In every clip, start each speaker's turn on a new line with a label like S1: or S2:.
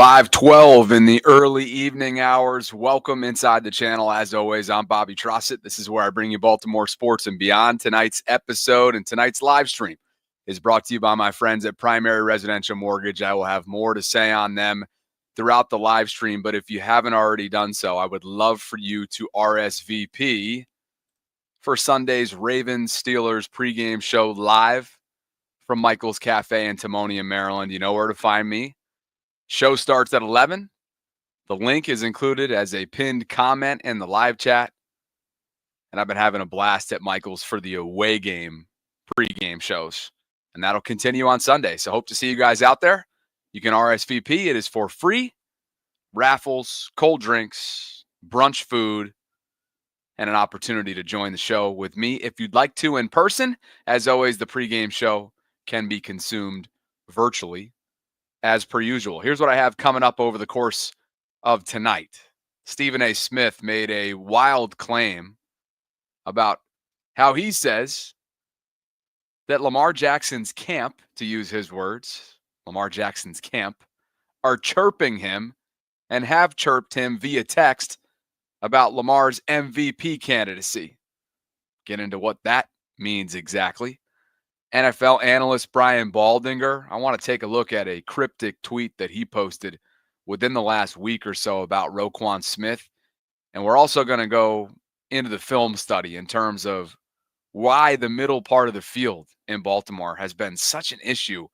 S1: 5:12 in the early evening hours. Welcome inside the channel. As always, I'm Bobby Trosset. This is where I bring you Baltimore sports and beyond. Tonight's episode and tonight's live stream is brought to you by my friends at Primary Residential Mortgage. I will have more to say on them throughout the live stream, but if you haven't already done so, I would love for you to RSVP for Sunday's Ravens Steelers pregame show live from Michael's Cafe in Timonium, Maryland. You know where to find me. Show starts at 11. The link is included as a pinned comment in the live chat. And I've been having a blast at Michael's for the away game pregame shows. And that'll continue on Sunday. So hope to see you guys out there. You can RSVP. It is for free. Raffles, cold drinks, brunch food, and an opportunity to join the show with me if you'd like to in person. As always, the pregame show can be consumed virtually as per usual. Here's what I have coming up over the course of tonight. Stephen A. Smith made a wild claim about how he says that Lamar Jackson's camp, to use his words, Lamar Jackson's camp, are chirping him and have chirped him via text about Lamar's MVP candidacy. Get into what that means exactly. NFL analyst Brian Baldinger, I want to take a look at a cryptic tweet that he posted within the last week or so about Roquan Smith. And we're also going to go into the film study in terms of why the middle part of the field in Baltimore has been such an issue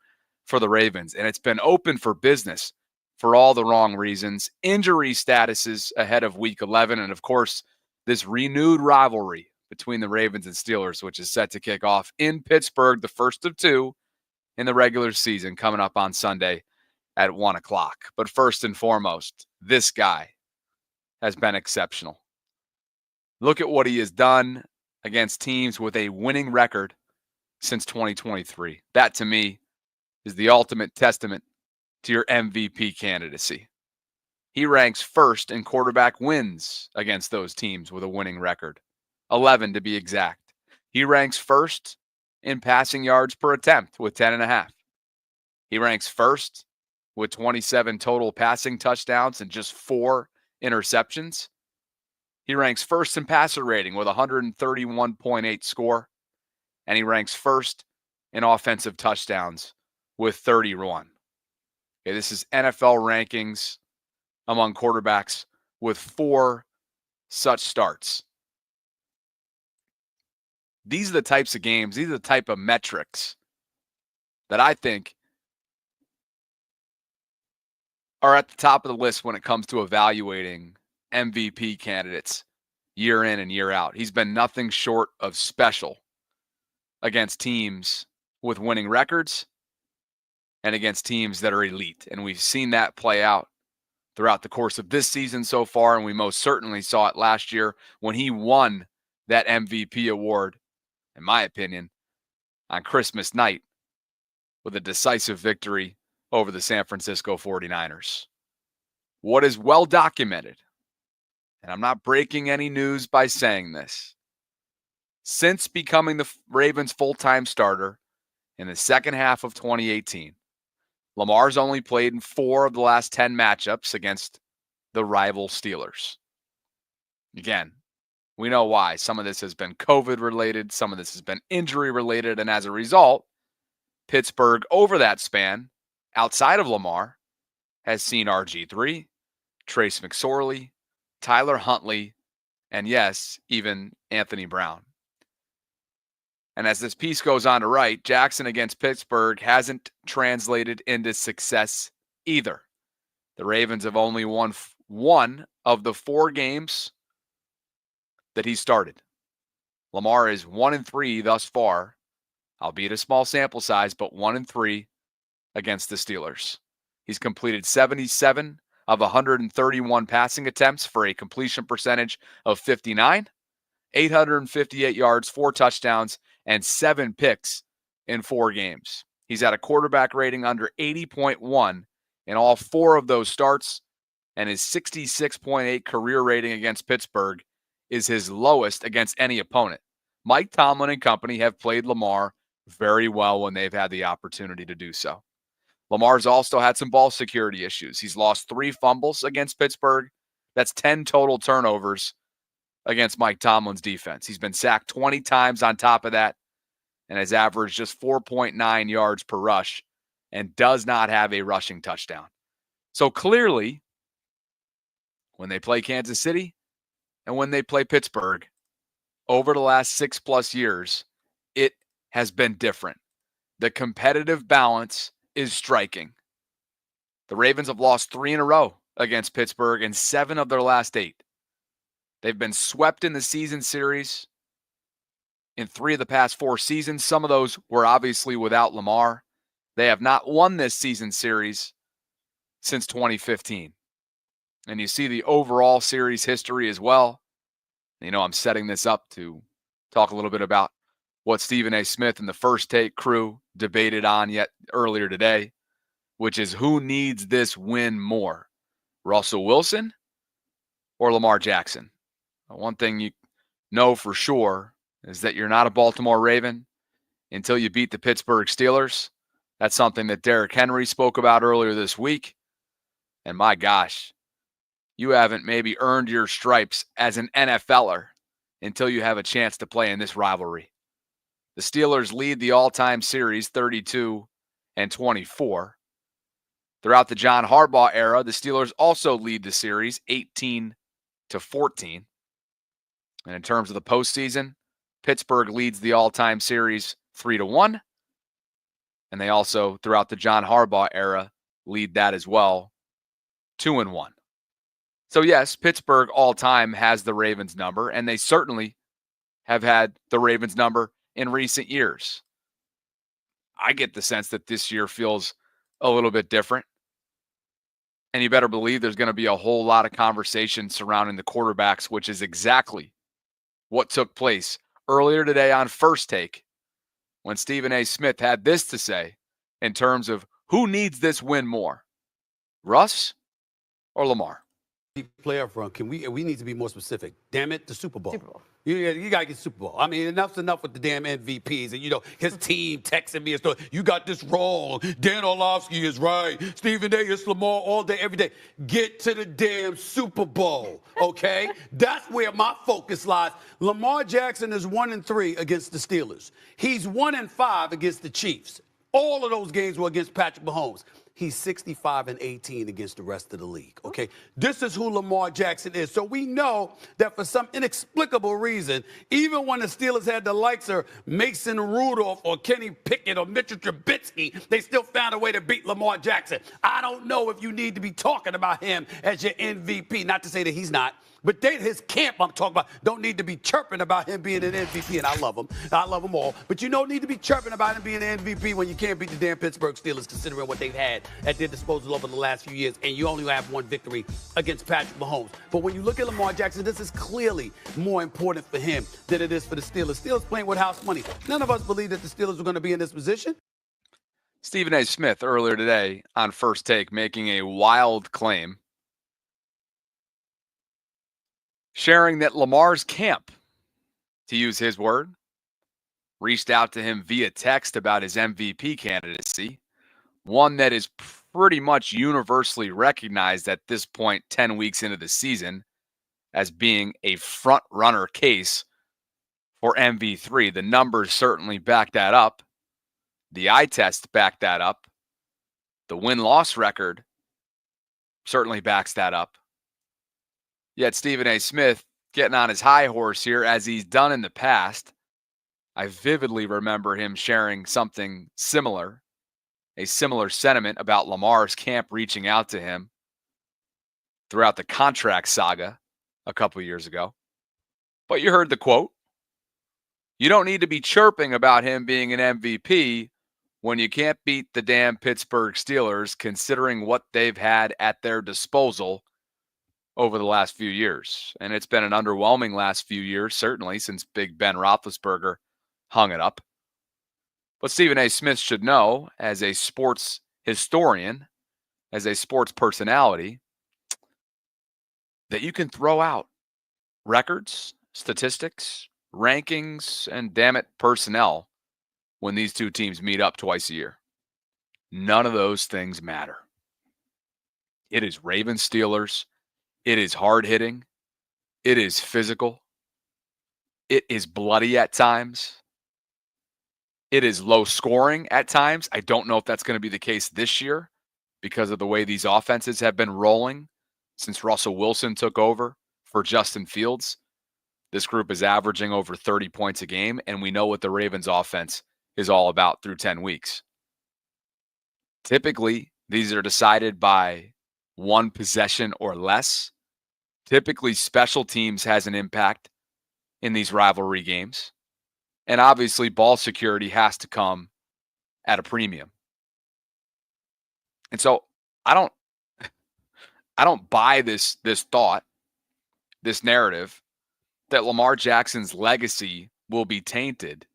S1: for the Ravens. And it's been open for business for all the wrong reasons. Injury statuses ahead of Week 11. And, of course, this renewed rivalry between the Ravens and Steelers, which is set to kick off in Pittsburgh, the first of two in the regular season, coming up on Sunday at 1 o'clock. But first and foremost, this guy has been exceptional. Look at what he has done against teams with a winning record since 2023. That, to me, is the ultimate testament to your MVP candidacy. He ranks first in quarterback wins against those teams with a winning record. 11 to be exact. He ranks first in passing yards per attempt with 10.5. He ranks first with 27 total passing touchdowns and just 4 interceptions. He ranks first in passer rating with 131.8 score. And he ranks first in offensive touchdowns with 31. Okay, this is NFL rankings among quarterbacks with 4 such starts. These are the types of games, these are the type of metrics that I think are at the top of the list when it comes to evaluating MVP candidates year in and year out. He's been nothing short of special against teams with winning records and against teams that are elite. And we've seen that play out throughout the course of this season so far, and we most certainly saw it last year when he won that MVP award, in my opinion, on Christmas night with a decisive victory over the San Francisco 49ers. What is well documented, and I'm not breaking any news by saying this, since becoming the Ravens' full-time starter in the second half of 2018, Lamar's only played in 4 of the last 10 matchups against the rival Steelers. Again, we know why. Some of this has been COVID-related. Some of this has been injury-related. And as a result, Pittsburgh, over that span, outside of Lamar, has seen RG3, Trace McSorley, Tyler Huntley, and yes, even Anthony Brown. And as this piece goes on to write, Jackson against Pittsburgh hasn't translated into success either. The Ravens have only won 1 of the 4 games that he started. Lamar is 1-3 thus far, albeit a small sample size, but 1-3 against the Steelers. He's completed 77 of 131 passing attempts for a completion percentage of 59, 858 yards, 4 touchdowns, and 7 picks in 4 games. He's at a quarterback rating under 80.1 in all 4 of those starts, and his 66.8 career rating against Pittsburgh is his lowest against any opponent. Mike Tomlin and company have played Lamar very well when they've had the opportunity to do so. Lamar's also had some ball security issues. He's lost 3 fumbles against Pittsburgh. That's 10 total turnovers against Mike Tomlin's defense. He's been sacked 20 times on top of that and has averaged just 4.9 yards per rush and does not have a rushing touchdown. So clearly, when they play Kansas City and when they play Pittsburgh, over the last 6+ years, it has been different. The competitive balance is striking. The Ravens have lost 3 in a row against Pittsburgh in 7 of their last 8. They've been swept in the season series in 3 of the past 4 seasons. Some of those were obviously without Lamar. They have not won this season series since 2015. And you see the overall series history as well. You know, I'm setting this up to talk a little bit about what Stephen A. Smith and the First Take crew debated on yet earlier today, which is who needs this win more, Russell Wilson or Lamar Jackson? One thing you know for sure is that you're not a Baltimore Raven until you beat the Pittsburgh Steelers. That's something that Derrick Henry spoke about earlier this week. And my gosh, you haven't maybe earned your stripes as an NFLer until you have a chance to play in this rivalry. The Steelers lead the all-time series 32-24. Throughout the John Harbaugh era, the Steelers also lead the series 18-14. And in terms of the postseason, Pittsburgh leads the all-time series 3-1. And they also, throughout the John Harbaugh era, lead that as well 2-1. So yes, Pittsburgh all-time has the Ravens number, and they certainly have had the Ravens number in recent years. I get the sense that this year feels a little bit different. And you better believe there's going to be a whole lot of conversation surrounding the quarterbacks, which is exactly what took place earlier today on First Take when Stephen A. Smith had this to say in terms of who needs this win more, Russ or Lamar?
S2: Play up front. We need to be more specific. Damn it, the Super Bowl. Super Bowl. You got to get Super Bowl. I mean, enough's enough with the damn MVPs. And, you know, his team texting me and stuff. You got this wrong. Dan Orlovsky is right. Stephen A. is Lamar all day, every day. Get to the damn Super Bowl, okay? That's where my focus lies. Lamar Jackson is 1-3 against the Steelers. He's 1-5 against the Chiefs. All of those games were against Patrick Mahomes. He's 65-18 against the rest of the league, okay? This is who Lamar Jackson is. So we know that for some inexplicable reason, even when the Steelers had the likes of Mason Rudolph or Kenny Pickett or Mitchell Trubisky, they still found a way to beat Lamar Jackson. I don't know if you need to be talking about him as your MVP. Not to say that he's not. But his camp I'm talking about don't need to be chirping about him being an MVP, and I love him. I love them all. But you don't need to be chirping about him being an MVP when you can't beat the damn Pittsburgh Steelers, considering what they've had at their disposal over the last few years, and you only have one victory against Patrick Mahomes. But when you look at Lamar Jackson, this is clearly more important for him than it is for the Steelers. Steelers playing with house money. None of us believe that the Steelers were going to be in this position.
S1: Stephen A. Smith earlier today on First Take making a wild claim, sharing that Lamar's camp, to use his word, reached out to him via text about his MVP candidacy, one that is pretty much universally recognized at this point, 10 weeks into the season, as being a front-runner case for MV3. The numbers certainly back that up. The eye test backed that up. The win-loss record certainly backs that up. Yet Stephen A. Smith getting on his high horse here, as he's done in the past. I vividly remember him sharing something similar, a similar sentiment about Lamar's camp reaching out to him throughout the contract saga a couple years ago. But you heard the quote. You don't need to be chirping about him being an MVP when you can't beat the damn Pittsburgh Steelers, considering what they've had at their disposal over the last few years. And it's been an underwhelming last few years, certainly, since Big Ben Roethlisberger hung it up. But Stephen A. Smith should know, as a sports historian, as a sports personality, that you can throw out records, statistics, rankings, and damn it, personnel when these two teams meet up twice a year. None of those things matter. It is Ravens Steelers. It is hard hitting. It is physical. It is bloody at times. It is low scoring at times. I don't know if that's going to be the case this year because of the way these offenses have been rolling since Russell Wilson took over for Justin Fields. This group is averaging over 30 points a game, and we know what the Ravens offense is all about through 10 weeks. Typically, these are decided by one possession or less. Typically, special teams has an impact in these rivalry games. And obviously, ball security has to come at a premium. And so I don't buy this thought, this narrative that Lamar Jackson's legacy will be tainted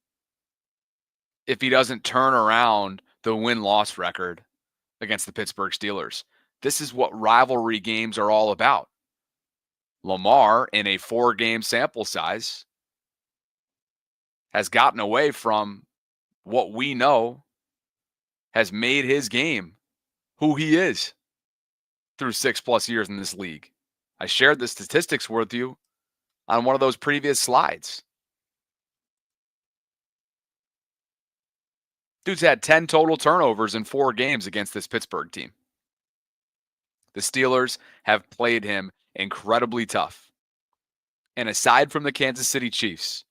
S1: if he doesn't turn around the win-loss record against the Pittsburgh Steelers. This is what rivalry games are all about. Lamar, in a 4-game sample size, has gotten away from what we know has made his game who he is through 6+ years in this league. I shared the statistics with you on one of those previous slides. Dude's had 10 total turnovers in 4 games against this Pittsburgh team. The Steelers have played him incredibly tough. And aside from the Kansas City Chiefs,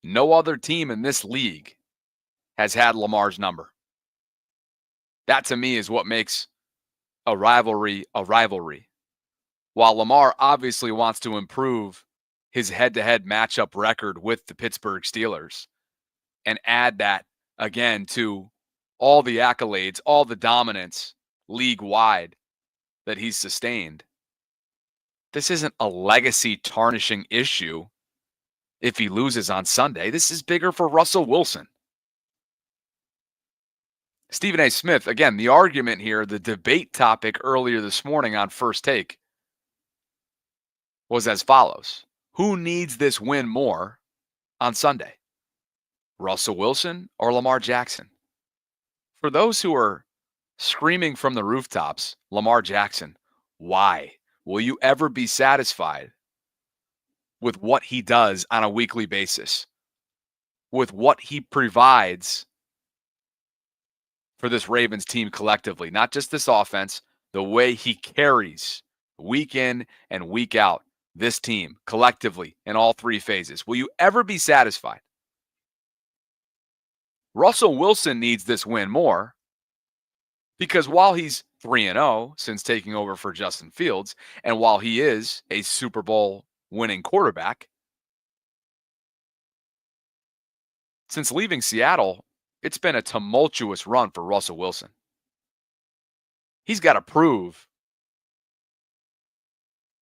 S1: no other team in this league has had Lamar's number. That, to me, is what makes a rivalry a rivalry. While Lamar obviously wants to improve his head-to-head matchup record with the Pittsburgh Steelers and add that, again, to all the accolades, all the dominance league-wide that he's sustained, this isn't a legacy-tarnishing issue if he loses on Sunday. This is bigger for Russell Wilson. Stephen A. Smith, again, the argument here, the debate topic earlier this morning on First Take was as follows. Who needs this win more on Sunday? Russell Wilson or Lamar Jackson? For those who are screaming from the rooftops, Lamar Jackson, why? Will you ever be satisfied with what he does on a weekly basis? With what he provides for this Ravens team collectively, not just this offense, the way he carries week in and week out this team collectively in all 3 phases. Will you ever be satisfied? Russell Wilson needs this win more because while he's 3-0 since taking over for Justin Fields, and while he is a Super Bowl winning quarterback, since leaving Seattle, it's been a tumultuous run for Russell Wilson. He's got to prove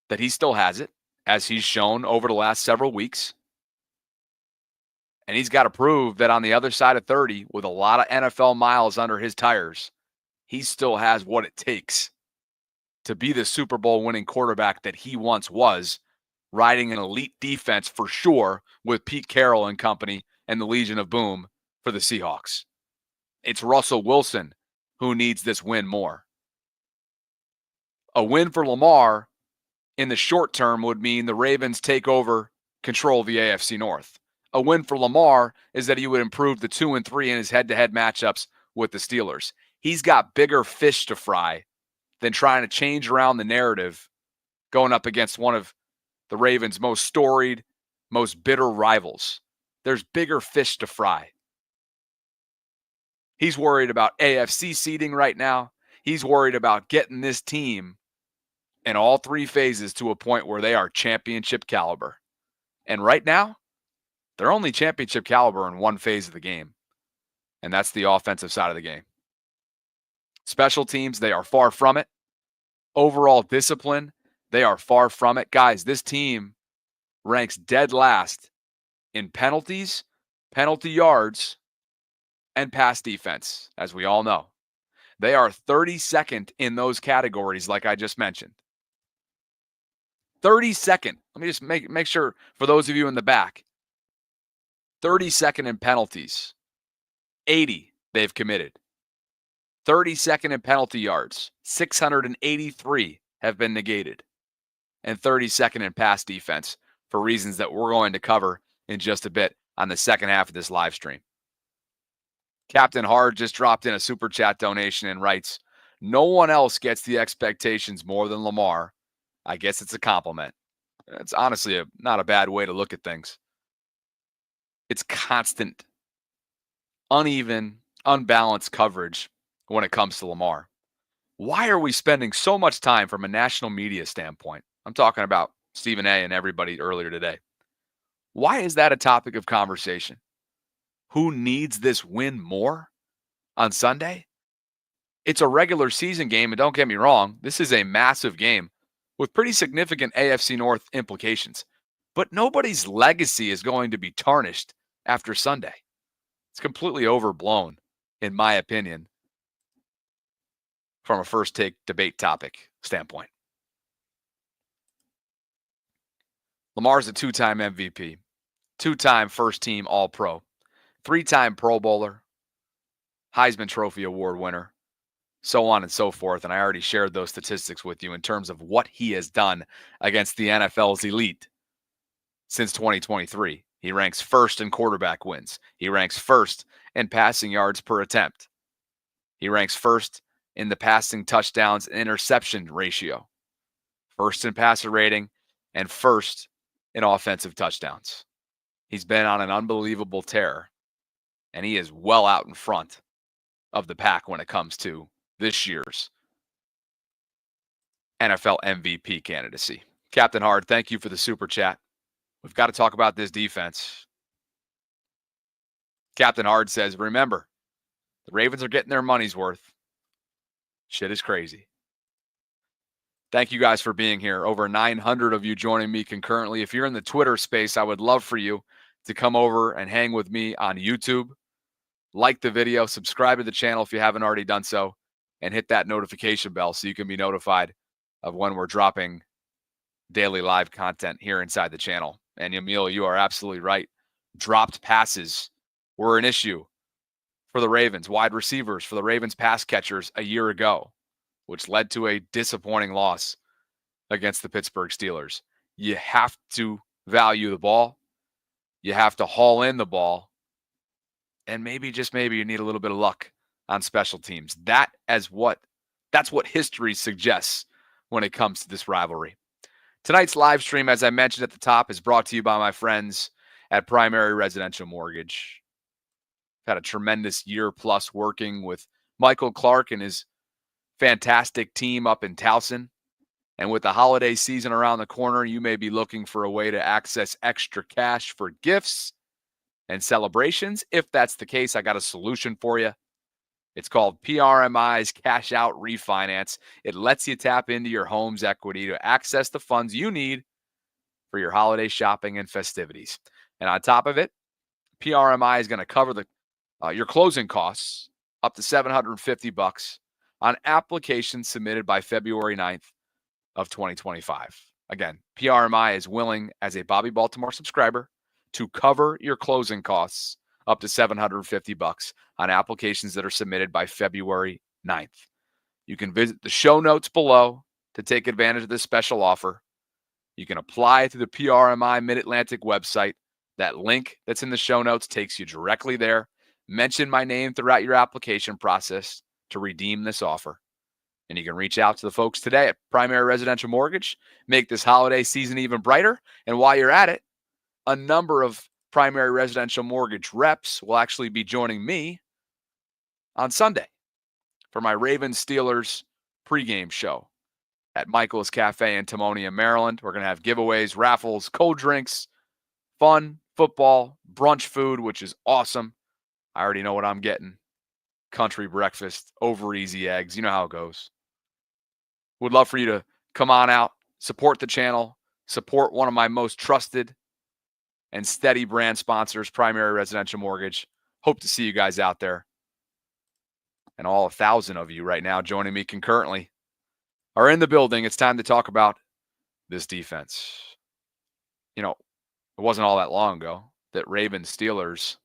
S1: that he still has it, as he's shown over the last several weeks. And he's got to prove that on the other side of 30, with a lot of NFL miles under his tires, he still has what it takes to be the Super Bowl winning quarterback that he once was, riding an elite defense for sure with Pete Carroll and company and the Legion of Boom for the Seahawks. It's Russell Wilson who needs this win more. A win for Lamar in the short term would mean the Ravens take over control of the AFC North. A win for Lamar is that he would improve the 2 and 3 in his head-to-head matchups with the Steelers. He's got bigger fish to fry than trying to change around the narrative going up against one of the Ravens' most storied, most bitter rivals. There's bigger fish to fry. He's worried about AFC seeding right now. He's worried about getting this team in all 3 phases to a point where they are championship caliber. And right now, they're only championship caliber in one phase of the game, and that's the offensive side of the game. Special teams, they are far from it. Overall discipline, they are far from it. Guys, this team ranks dead last in penalties, penalty yards, and pass defense, as we all know. They are 32nd in those categories, like I just mentioned. 32nd. Let me just make sure for those of you in the back. 32nd in penalties. 80 they've committed. 32nd in penalty yards, 683 have been negated, and 32nd in pass defense for reasons that we're going to cover in just a bit on the second half of this live stream. Captain Hard just dropped in a super chat donation and writes, "No one else gets the expectations more than Lamar. I guess it's a compliment." It's honestly not a bad way to look at things. It's constant, uneven, unbalanced coverage when it comes to Lamar. Why are we spending so much time from a national media standpoint? I'm talking about Stephen A. and everybody earlier today. Why is that a topic of conversation? Who needs this win more on Sunday? It's a regular season game, and don't get me wrong, this is a massive game with pretty significant AFC North implications. But nobody's legacy is going to be tarnished after Sunday. It's completely overblown, in my opinion, from a first take debate topic standpoint. Lamar's a two-time MVP, two-time first-team All-Pro, three-time Pro Bowler, Heisman Trophy Award winner, so on and so forth. And I already shared those statistics with you in terms of what he has done against the NFL's elite since 2023. He ranks first in quarterback wins. He ranks first in passing yards per attempt. He ranks first in the passing touchdowns and interception ratio, first in passer rating, and first in offensive touchdowns. He's been on an unbelievable tear, and he is well out in front of the pack when it comes to this year's NFL MVP candidacy. Captain Hard, thank you for the super chat. We've got to talk about this defense. Captain Hard says, remember, the Ravens are getting their money's worth. Shit is crazy. Thank you guys for being here. Over 900 of you joining me concurrently. If you're in the Twitter space, I would love for you to come over and hang with me on YouTube. Like the video, subscribe to the channel if you haven't already done so, and hit that notification bell so you can be notified of when we're dropping daily live content here inside the channel. And Emil, you are absolutely right. Dropped passes were an issue for the Ravens, wide receivers for the Ravens pass catchers a year ago, which led to a disappointing loss against the Pittsburgh Steelers. You have to value the ball. You have to haul in the ball. And maybe, just maybe, you need a little bit of luck on special teams. That's what history suggests when it comes to this rivalry. Tonight's live stream, as I mentioned at the top, is brought to you by my friends at Primary Residential Mortgage. Had a tremendous year plus working with Michael Clark and his fantastic team up in Towson. And with the holiday season around the corner, you may be looking for a way to access extra cash for gifts and celebrations. If that's the case, I got a solution for you. It's called PRMI's Cash Out Refinance. It lets you tap into your home's equity to access the funds you need for your holiday shopping and festivities. And on top of it, PRMI is going to cover your closing costs up to $750 on applications submitted by February 9th of 2025. Again, PRMI is willing, as a Bobby Baltimore subscriber, to cover your closing costs up to $750 on applications that are submitted by February 9th. You can visit the show notes below to take advantage of this special offer. You can apply through the PRMI Mid-Atlantic website. That link that's in the show notes takes you directly there. Mention my name throughout your application process to redeem this offer. And you can reach out to the folks today at Primary Residential Mortgage. Make this holiday season even brighter. And while you're at it, a number of Primary Residential Mortgage reps will actually be joining me on Sunday for my Ravens Steelers pregame show at Michael's Cafe in Timonium, Maryland. We're going to have giveaways, raffles, cold drinks, fun, football, brunch food, which is awesome. I already know what I'm getting. Country breakfast, over easy eggs. You know how it goes. Would love for you to come on out, support the channel, support one of my most trusted and steady brand sponsors, Primary Residential Mortgage. Hope to see you guys out there. And all 1,000 of you right now joining me concurrently are in the building. It's time to talk about this defense. You know, it wasn't all that long ago that Ravens Steelers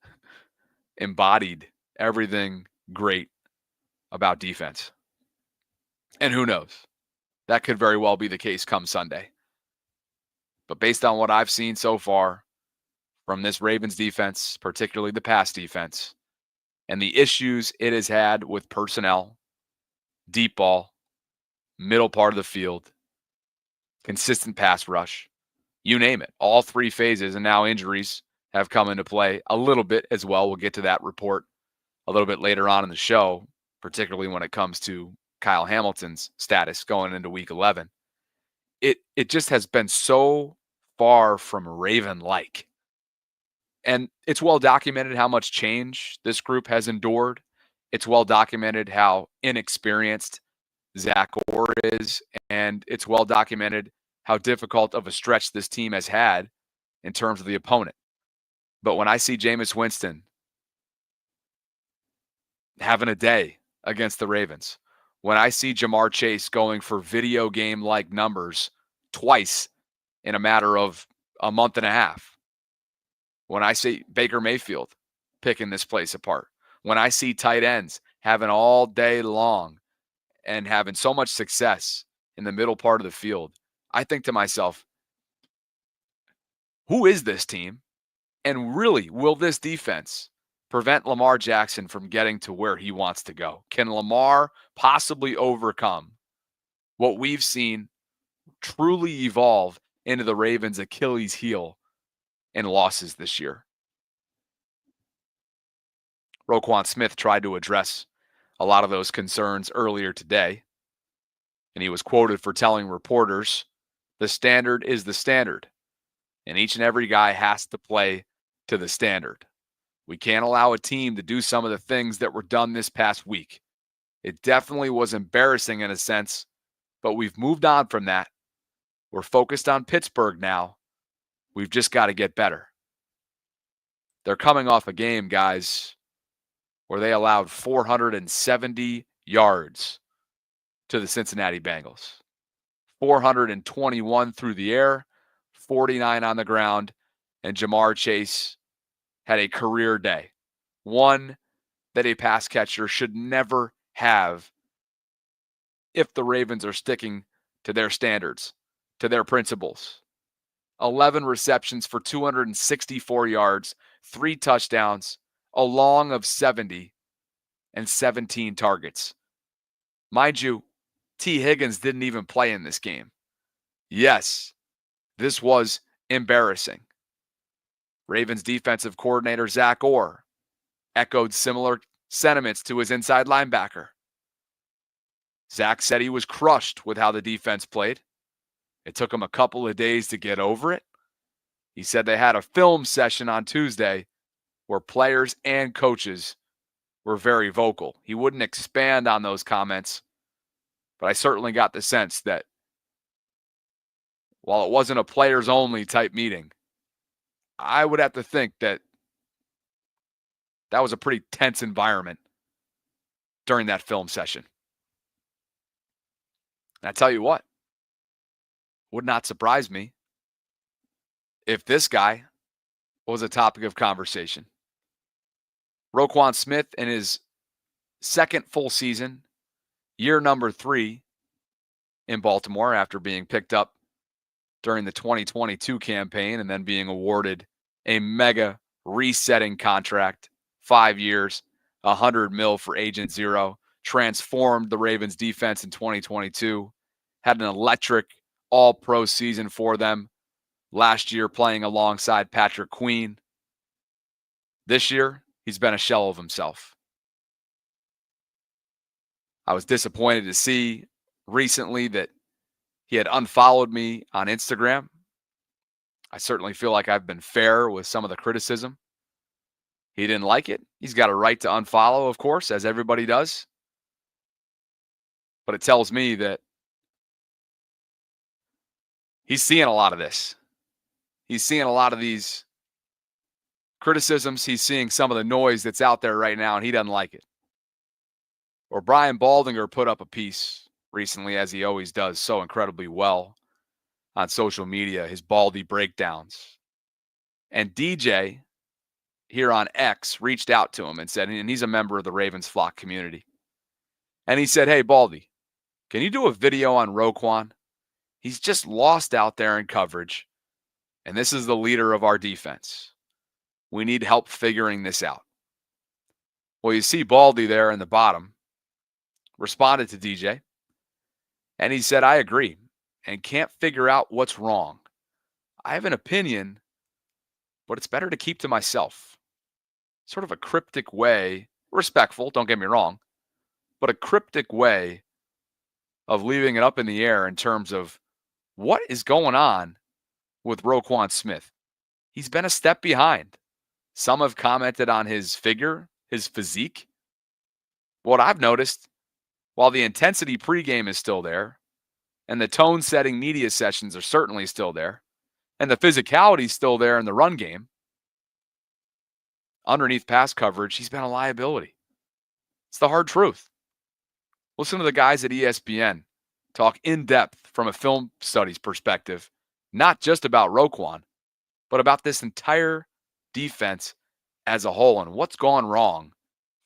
S1: embodied everything great about defense. And who knows? That could very well be the case come Sunday. But based on what I've seen so far from this Ravens defense, particularly the pass defense, and the issues it has had with personnel, deep ball, middle part of the field, consistent pass rush, you name it. All three phases, and now injuries have come into play a little bit as well. We'll get to that report a little bit later on in the show, particularly when it comes to Kyle Hamilton's status going into week 11. It just has been so far from Raven-like. And it's well documented how much change this group has endured. It's well documented how inexperienced Zach Orr is, and it's well documented how difficult of a stretch this team has had in terms of the opponent. But when I see Jameis Winston having a day against the Ravens, when I see Jamar Chase going for video game-like numbers twice in a matter of a month and a half, when I see Baker Mayfield picking this place apart, when I see tight ends having all day long and having so much success in the middle part of the field, I think to myself, who is this team? And really, will this defense prevent Lamar Jackson from getting to where he wants to go? Can Lamar possibly overcome what we've seen truly evolve into the Ravens' Achilles heel in losses this year? Roquan Smith tried to address a lot of those concerns earlier today, and he was quoted for telling reporters, the standard is the standard, and each and every guy has to play to the standard. We can't allow a team to do some of the things that were done this past week. It definitely was embarrassing in a sense, but we've moved on from that. We're focused on Pittsburgh now. We've just got to get better. They're coming off a game, guys, where they allowed 470 yards to the Cincinnati Bengals. 421 through the air, 49 on the ground, and Jamar Chase had a career day. One that a pass catcher should never have if the Ravens are sticking to their standards, to their principles. 11 receptions for 264 yards, 3 touchdowns, a long of 70, and 17 targets. Mind you, T. Higgins didn't even play in this game. Yes, this was embarrassing. Ravens defensive coordinator Zach Orr echoed similar sentiments to his inside linebacker. Zach said he was crushed with how the defense played. It took him a couple of days to get over it. He said they had a film session on Tuesday where players and coaches were very vocal. He wouldn't expand on those comments, but I certainly got the sense that while it wasn't a players-only type meeting, I would have to think that that was a pretty tense environment during that film session. And I tell you what, would not surprise me if this guy was a topic of conversation. Roquan Smith in his second full season, year number 3 in Baltimore after being picked up during the 2022 campaign and then being awarded a mega resetting contract, 5 years, $100 million for Agent Zero, transformed the Ravens defense in 2022, had an electric all-pro season for them last year playing alongside Patrick Queen. This year, he's been a shell of himself. I was disappointed to see recently that he had unfollowed me on Instagram. I certainly feel like I've been fair with some of the criticism. He didn't like it. He's got a right to unfollow, of course, as everybody does. But it tells me that he's seeing a lot of this. He's seeing a lot of these criticisms. He's seeing some of the noise that's out there right now, and he doesn't like it. Or Brian Baldinger put up a piece recently, as he always does so incredibly well on social media, his Baldy breakdowns. And DJ here on X reached out to him and said, and he's a member of the Ravens flock community. And he said, hey, Baldy, can you do a video on Roquan? He's just lost out there in coverage. And this is the leader of our defense. We need help figuring this out. Well, you see Baldy there in the bottom responded to DJ. And he said, I agree and can't figure out what's wrong. I have an opinion, but it's better to keep to myself. Sort of a cryptic way, respectful, don't get me wrong, but a cryptic way of leaving it up in the air in terms of what is going on with Roquan Smith. He's been a step behind. Some have commented on his figure, his physique. What I've noticed, while the intensity pregame is still there, and the tone-setting media sessions are certainly still there, and the physicality is still there in the run game, underneath pass coverage, he's been a liability. It's the hard truth. Listen to the guys at ESPN talk in depth from a film studies perspective, not just about Roquan, but about this entire defense as a whole and what's gone wrong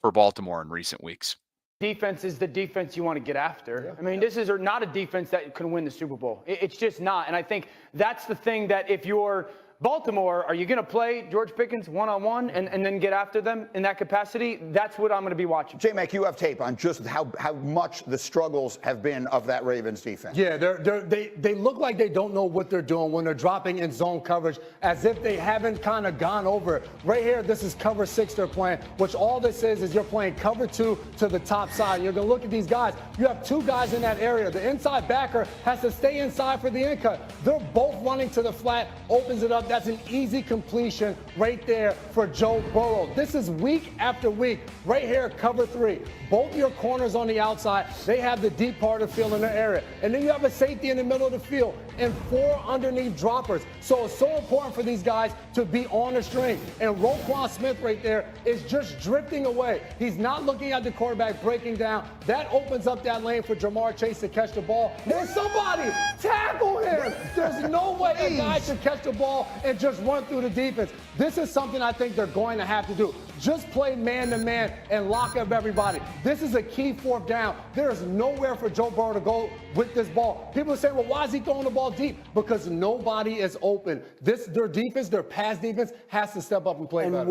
S1: for Baltimore in recent weeks.
S3: Defense is the defense you want to get after. Yeah. I mean, this is not a defense that can win the Super Bowl. It's just not. And I think that's the thing that if you're Baltimore, are you going to play George Pickens one-on-one and then get after them in that capacity? That's what I'm going to be watching.
S4: J-Mac, you have tape on just how much the struggles have been of that Ravens defense.
S5: Yeah, they look like they don't know what they're doing when they're dropping in zone coverage, as if they haven't kind of gone over it. Right here, this is cover 6 they're playing, which all this is you're playing cover 2 to the top side. You're going to look at these guys. You have 2 guys in that area. The inside backer has to stay inside for the in cut. They're both running to the flat, opens it up. That's an easy completion right there for Joe Burrow. This is week after week. Right here, cover 3. Both your corners on the outside, they have the deep part of the field in their area. And then you have a safety in the middle of the field and 4 underneath droppers. So it's so important for these guys to be on the string. And Roquan Smith right there is just drifting away. He's not looking at the quarterback breaking down. That opens up that lane for Jamar Chase to catch the ball. There's somebody tackle him. There's no way a guy should catch the ball and just run through the defense. This is something I think they're going to have to do. Just play man-to-man and lock up everybody. This is a key 4th down. There is nowhere for Joe Burrow to go with this ball. People say, well, why is he throwing the ball deep? Because nobody is open. Their defense, their pass defense, has to step up and play better.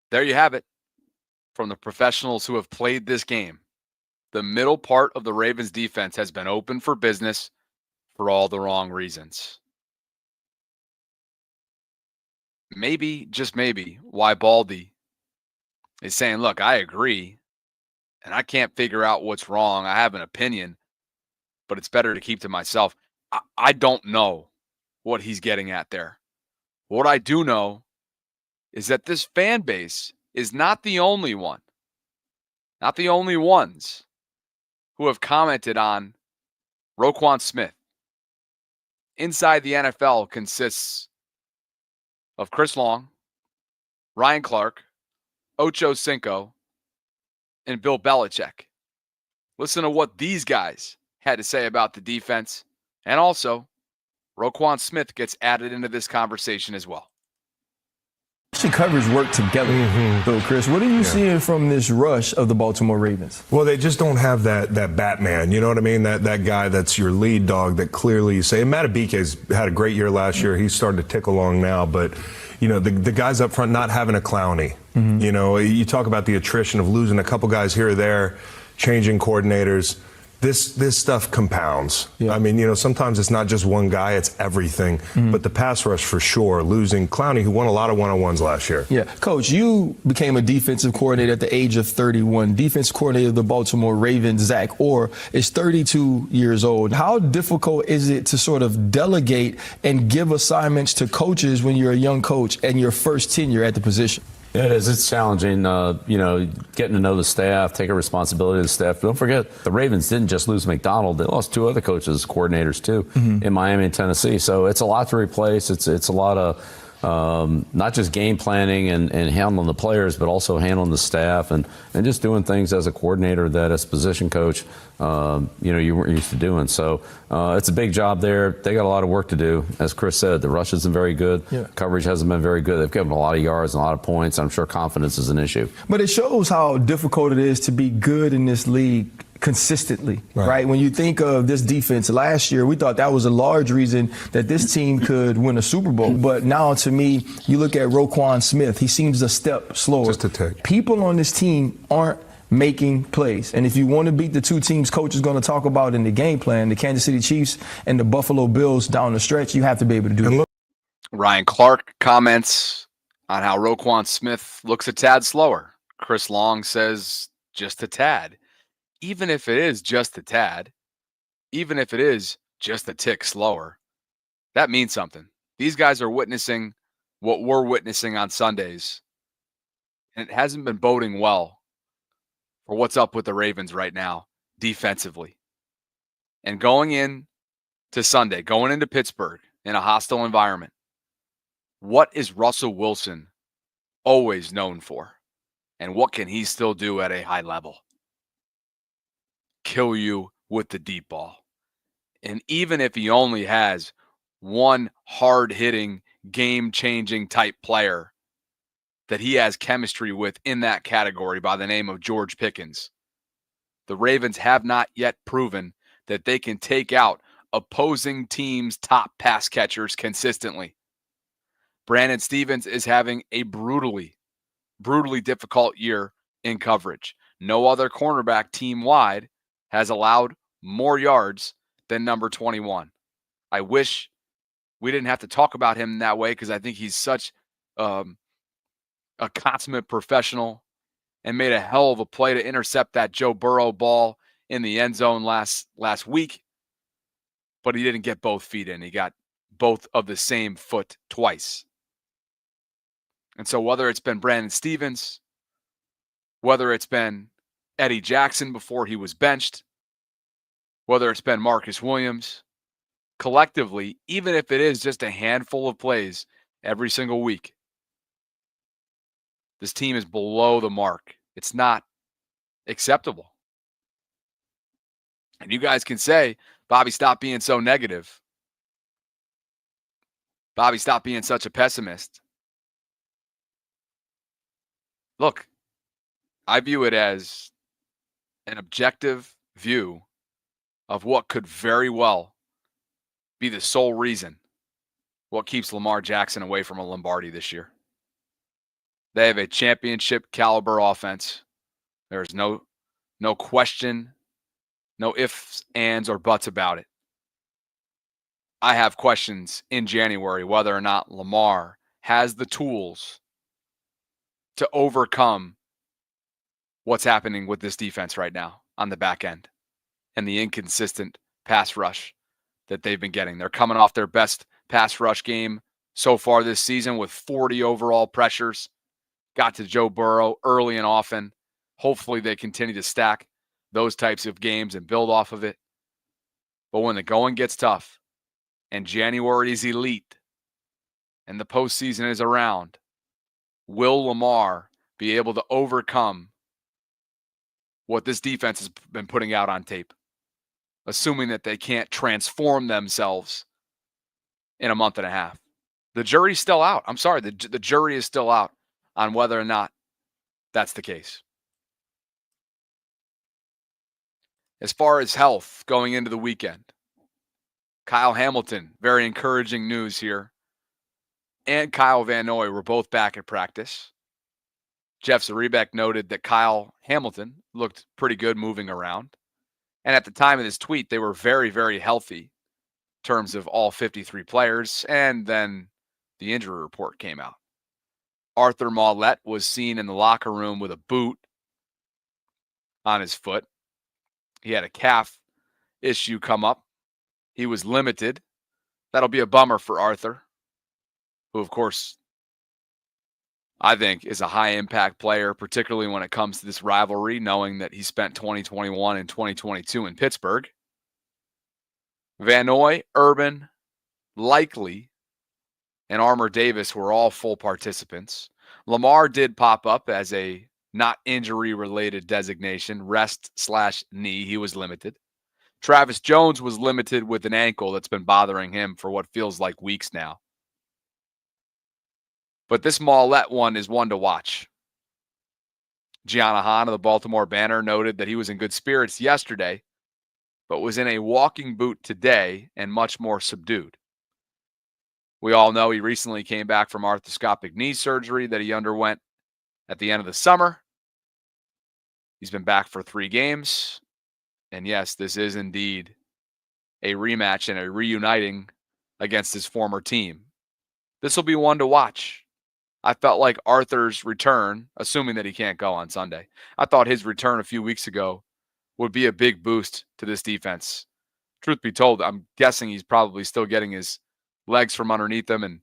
S1: There you have it. From the professionals who have played this game, the middle part of the Ravens defense has been open for business for all the wrong reasons. Maybe, just maybe, why Baldy is saying, look, I agree, and I can't figure out what's wrong. I have an opinion, but it's better to keep to myself. I don't know what he's getting at there. What I do know is that this fan base is not the only one, not the only ones who have commented on Roquan Smith. Inside the NFL consists of Chris Long, Ryan Clark, Ocho Cinco, and Bill Belichick. Listen to what these guys had to say about the defense. And also, Roquan Smith gets added into this conversation as well.
S6: Coverage work together. So, Chris, what are you seeing from this rush of the Baltimore Ravens?
S7: Well, they just don't have that Batman. You know what I mean? That guy that's your lead dog that clearly you say. Matabike's had a great year last year. He's starting to tick along now. But, you know, the guys up front not having a Clowney. You know, you talk about the attrition of losing a couple guys here or there, changing coordinators. This stuff compounds. Yeah. I mean, you know, sometimes it's not just one guy, it's everything. But the pass rush for sure, losing Clowney, who won a lot of one-on-ones last year.
S6: Yeah. Coach, you became a defensive coordinator at the age of 31. Defensive coordinator of the Baltimore Ravens, Zach Orr, is 32 years old. How difficult is it to sort of delegate and give assignments to coaches when you're a young coach and your first tenure at the position?
S8: Yeah, it is. It's challenging, you know, getting to know the staff, take a responsibility of the staff. Don't forget, the Ravens didn't just lose McDonald. They lost 2 other coaches, coordinators, too, in Miami and Tennessee. So it's a lot to replace. It's a lot of not just game planning and handling the players, but also handling the staff and just doing things as a coordinator that as a position coach, you weren't used to doing. So it's a big job there. They got a lot of work to do. As Chris said, the rush isn't very good. Yeah. Coverage hasn't been very good. They've given a lot of yards and a lot of points. I'm sure confidence is an issue.
S6: But it shows how difficult it is to be good in this league consistently, right? When you think of this defense last year, we thought that was a large reason that this team could win a Super Bowl. But now, to me, you look at Roquan Smith, he seems a step slower.
S7: Just a tick.
S6: People on this team aren't making plays. And if you want to beat the two teams coach is going to talk about in the game plan, the Kansas City Chiefs and the Buffalo Bills down the stretch, you have to be able to do it.
S1: Ryan Clark comments on how Roquan Smith looks a tad slower. Chris Long says just a tad. Even if it is just a tad, even if it is just a tick slower, that means something. These guys are witnessing what we're witnessing on Sundays, and it hasn't been boding well for what's up with the Ravens right now defensively. And going in to Sunday, going into Pittsburgh in a hostile environment, what is Russell Wilson always known for? And what can he still do at a high level? Kill you with the deep ball. And even if he only has one hard-hitting, game-changing type player that he has chemistry with in that category by the name of George Pickens, the Ravens have not yet proven that they can take out opposing teams' top pass catchers consistently. Brandon Stevens is having a brutally difficult year in coverage. No other cornerback team-wide has allowed more yards than number 21. I wish we didn't have to talk about him that way because I think he's such a consummate professional and made a hell of a play to intercept that Joe Burrow ball in the end zone last week. But he didn't get both feet in. He got both of the same foot twice. And so whether it's been Brandon Stevens, whether it's been Eddie Jackson before he was benched, whether it's been Marcus Williams, collectively, even if it is just a handful of plays every single week, this team is below the mark. It's not acceptable. And you guys can say, Bobby, stop being so negative. Bobby, stop being such a pessimist. Look, I view it as an objective view of what could very well be the sole reason what keeps Lamar Jackson away from a Lombardi this year. They have a championship caliber offense. There's no question, no ifs, ands, or buts about it. I have questions in January whether or not Lamar has the tools to overcome what's happening with this defense right now on the back end and the inconsistent pass rush that they've been getting. They're coming off their best pass rush game so far this season with 40 overall pressures. Got to Joe Burrow early and often. Hopefully they continue to stack those types of games and build off of it. But when the going gets tough and January is elite and the postseason is around, will Lamar be able to overcome what this defense has been putting out on tape, assuming that they can't transform themselves in a month and a half? The jury's still out. I'm sorry, the jury is still out on whether or not that's the case. As far as health going into the weekend, Kyle Hamilton, very encouraging news here, and Kyle Van Noy were both back at practice. Jeff Zrebiec noted that Kyle Hamilton looked pretty good moving around. And at the time of this tweet, they were very, very healthy in terms of all 53 players. And then the injury report came out. Arthur Maulet was seen in the locker room with a boot on his foot. He had a calf issue come up. He was limited. That'll be a bummer for Arthur, who, of course, I think is a high-impact player, particularly when it comes to this rivalry, knowing that he spent 2021 and 2022 in Pittsburgh. Van Noy, Urban, likely and Armour Davis were all full participants. Lamar did pop up as a not injury-related designation, rest/knee. He was limited. Travis Jones was limited with an ankle that's been bothering him for what feels like weeks now. But this Mollett one is one to watch. Gianna Hahn of the Baltimore Banner noted that he was in good spirits yesterday, but was in a walking boot today and much more subdued. We all know he recently came back from arthroscopic knee surgery that he underwent at the end of the summer. He's been back for 3 games. And yes, this is indeed a rematch and a reuniting against his former team. This will be one to watch. I felt like Arthur's return, assuming that he can't go on Sunday, I thought his return a few weeks ago would be a big boost to this defense. Truth be told, I'm guessing he's probably still getting his legs from underneath him and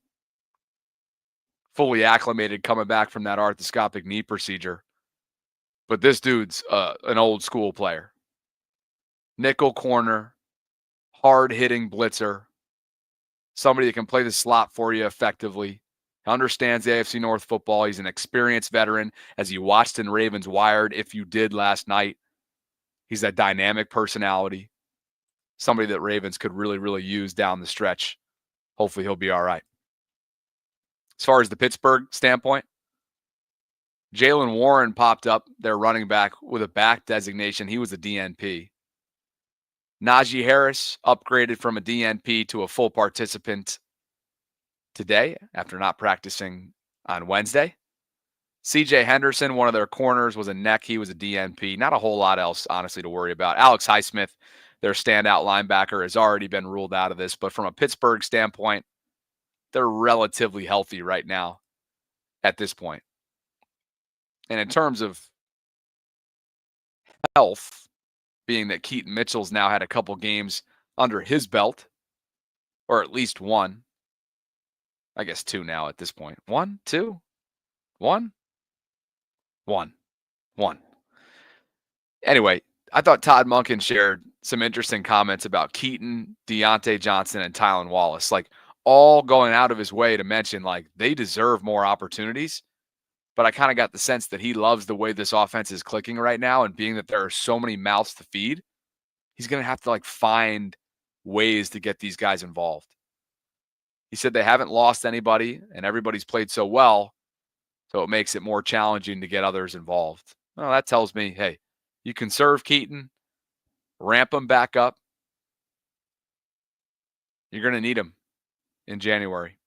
S1: fully acclimated coming back from that arthroscopic knee procedure. But this dude's an old school player. Nickel corner, hard-hitting blitzer, somebody that can play the slot for you effectively, understands the AFC North football. He's an experienced veteran, as you watched in Ravens Wired, if you did last night. He's a dynamic personality, somebody that Ravens could really, really use down the stretch. Hopefully he'll be all right. As far as the Pittsburgh standpoint, Jalen Warren popped up, their running back, with a back designation. He was a DNP. Najee Harris upgraded from a DNP to a full participant today after not practicing on Wednesday. CJ Henderson, one of their corners, was a neck. He was a DNP. Not a whole lot else, honestly, to worry about. Alex Highsmith, their standout linebacker, has already been ruled out of this. But from a Pittsburgh standpoint, they're relatively healthy right now at this point. And in terms of health, being that Keaton Mitchell's now had a couple games under his belt, or at least one. I guess 2 now at this point. 1, 2, 1, 1, 1. Anyway, I thought Todd Monken shared some interesting comments about Keaton, Deontay Johnson, and Tylan Wallace, like all going out of his way to mention like they deserve more opportunities. But I kind of got the sense that he loves the way this offense is clicking right now, and being that there are so many mouths to feed, he's going to have to like find ways to get these guys involved. He said they haven't lost anybody and everybody's played so well, so it makes it more challenging to get others involved. Well, that tells me, hey, you conserve Keaton, ramp him back up. You're going to need him in January.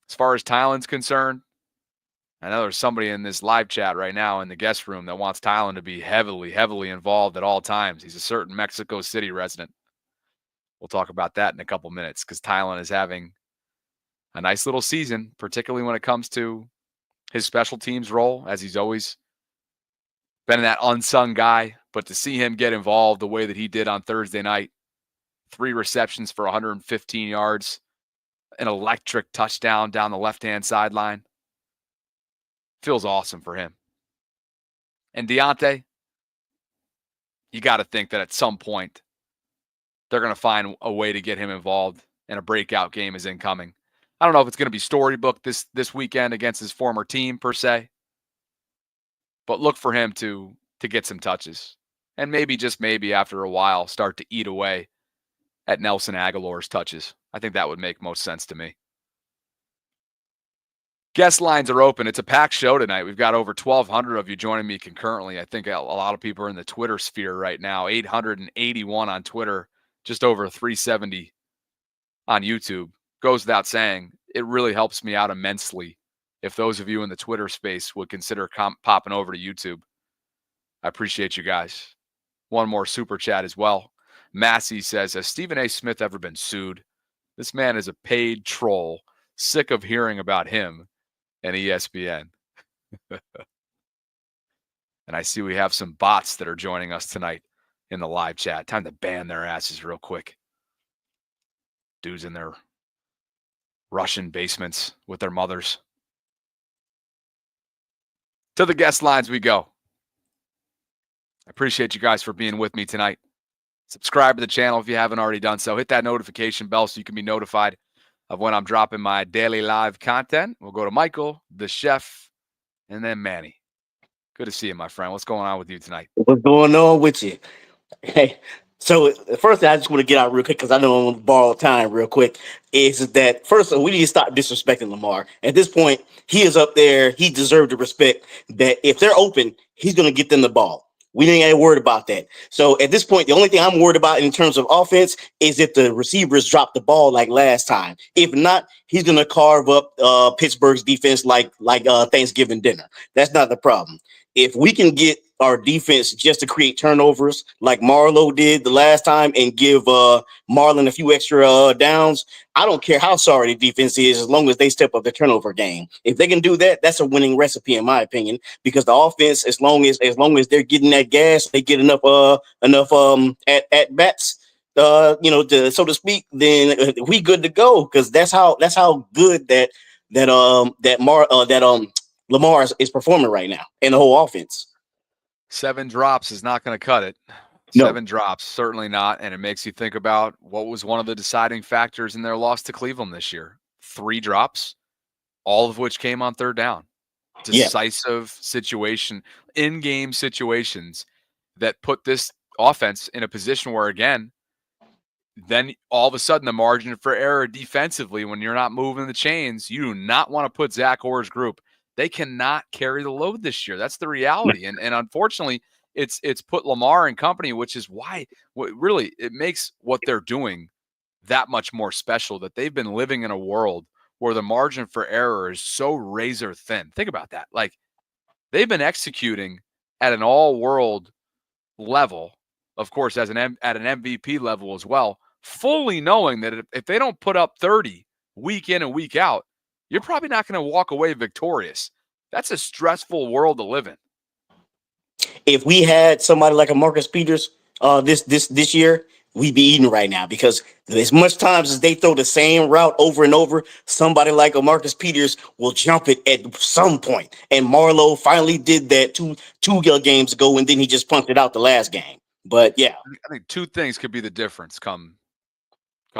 S1: As far as Tylan's concerned, I know there's somebody in this live chat right now in the guest room that wants Tylan to be heavily, heavily involved at all times. He's a certain Mexico City resident. We'll talk about that in a couple minutes because Tylan is having a nice little season, particularly when it comes to his special teams role, as he's always been that unsung guy. But to see him get involved the way that he did on Thursday night, 3 receptions for 115 yards, an electric touchdown down the left-hand sideline, feels awesome for him. And Deontay, you got to think that at some point they're going to find a way to get him involved, and a breakout game is incoming. I don't know if it's going to be storybook this weekend against his former team per se, but look for him to get some touches, and maybe, just maybe, after a while, start to eat away at Nelson Aguilar's touches. I think that would make most sense to me. Guest lines are open. It's a packed show tonight. We've got over 1,200 of you joining me concurrently. I think a lot of people are in the Twitter sphere right now. 881 on Twitter, just over 370 on YouTube. Goes without saying, it really helps me out immensely if those of you in the Twitter space would consider popping over to YouTube. I appreciate you guys. One more super chat as well. Massey says, has Stephen A. Smith ever been sued? This man is a paid troll. Sick of hearing about him and ESPN. And I see we have some bots that are joining us tonight in the live chat. Time to ban their asses real quick. Dudes in their Russian basements with their mothers. To the guest lines we go. I appreciate you guys for being with me tonight. Subscribe to the channel if you haven't already done so. Hit that notification bell so you can be notified of when I'm dropping my daily live content. We'll go to Michael, the chef, and then Manny. Good to see you, my friend. What's going on with you tonight?
S9: What's going on with you? Hey, so the first thing I just want to get out real quick because I know I'm going to borrow time real quick is that first of all, we need to stop disrespecting Lamar. At this point, he is up there. He deserves the respect that if they're open, he's going to get them the ball. We ain't worried about that. So at this point, the only thing I'm worried about in terms of offense is if the receivers drop the ball like last time. If not, he's going to carve up Pittsburgh's defense like Thanksgiving dinner. That's not the problem. If we can get our defense just to create turnovers like Marlowe did the last time and give Marlon a few extra downs, I don't care how sorry the defense is as long as they step up the turnover game. If they can do that, that's a winning recipe in my opinion, because the offense, as long as they're getting that gas, they get enough at bats, so to speak, then we good to go, because that's how good Lamar is performing right now in the whole offense.
S1: 7 drops is not going to cut it.
S9: No.
S1: 7 drops, certainly not. And it makes you think about what was one of the deciding factors in their loss to Cleveland this year. 3 drops, all of which came on third down. Decisive situation, in-game situations that put this offense in a position where, again, then all of a sudden the margin for error defensively, when you're not moving the chains, you do not want to put Zach Orr's group. They cannot carry the load this year. That's the reality. And unfortunately, it's put Lamar and company, which is why really it makes what they're doing that much more special, that they've been living in a world where the margin for error is so razor thin. Think about that. Like, they've been executing at an all-world level, of course, at an MVP level as well, fully knowing that if they don't put up 30 week in and week out, you're probably not going to walk away victorious. That's a stressful world to live in.
S9: If we had somebody like a Marcus Peters this year, we'd be eating right now, because as much times as they throw the same route over and over, somebody like a Marcus Peters will jump it at some point. And Marlowe finally did that two games ago, and then he just punked it out the last game. But yeah,
S1: I think 2 things could be the difference come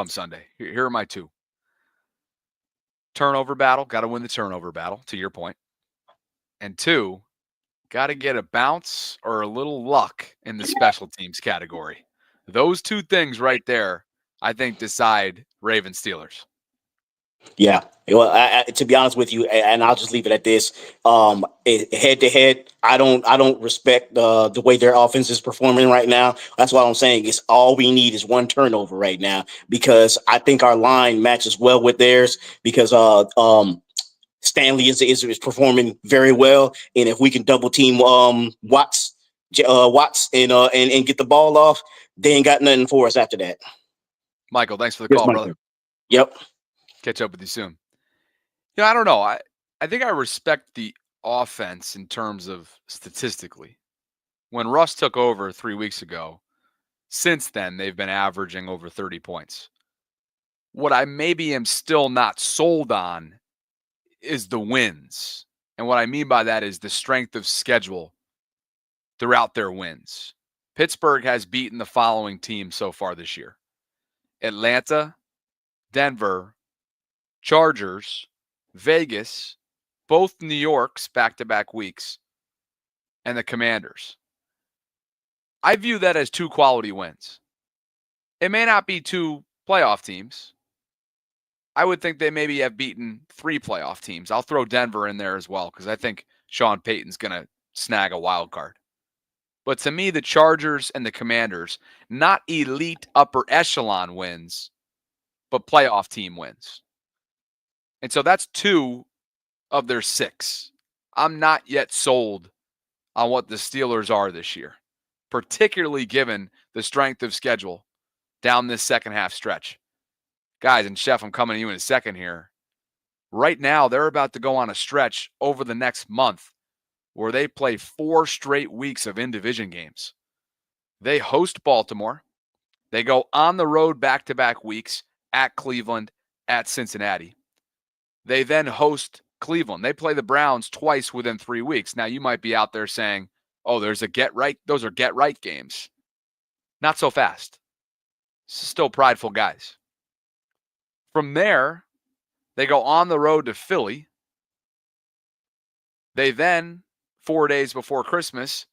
S1: Sunday. Here are my 2. Turnover battle, got to win the turnover battle, to your point. And 2, got to get a bounce or a little luck in the special teams category. Those 2 things right there, I think, decide Ravens Steelers.
S9: Yeah. Well, to be honest with you, and I'll just leave it at this: head to head, I don't respect the way their offense is performing right now. That's what I'm saying. It's all we need is 1 turnover right now, because I think our line matches well with theirs, because Stanley is performing very well, and if we can double team Watts and get the ball off, they ain't got nothing for us after that.
S1: Michael, thanks for the call, brother.
S9: Yep.
S1: Catch up with you soon. I don't know. I think I respect the offense in terms of statistically. When Russ took over 3 weeks ago, since then, they've been averaging over 30 points. What I maybe am still not sold on is the wins. And what I mean by that is the strength of schedule throughout their wins. Pittsburgh has beaten the following teams so far this year: Atlanta, Denver, Chargers, Vegas, both New York's back-to-back weeks, and the Commanders. I view that as 2 quality wins. It may not be 2 playoff teams. I would think they maybe have beaten 3 playoff teams. I'll throw Denver in there as well, because I think Sean Payton's going to snag a wild card. But to me, the Chargers and the Commanders, not elite upper echelon wins, but playoff team wins. And so that's 2 of their 6. I'm not yet sold on what the Steelers are this year, particularly given the strength of schedule down this second half stretch. Guys, and Chef, I'm coming to you in a second here. Right now, they're about to go on a stretch over the next month where they play 4 straight weeks of in-division games. They host Baltimore. They go on the road back-to-back weeks at Cleveland, at Cincinnati. They then host Cleveland. They play the Browns twice within 3 weeks. Now, you might be out there saying, oh, those are get-right games. Not so fast. Still prideful guys. From there, They go on the road to Philly. They then, 4 days before Christmas,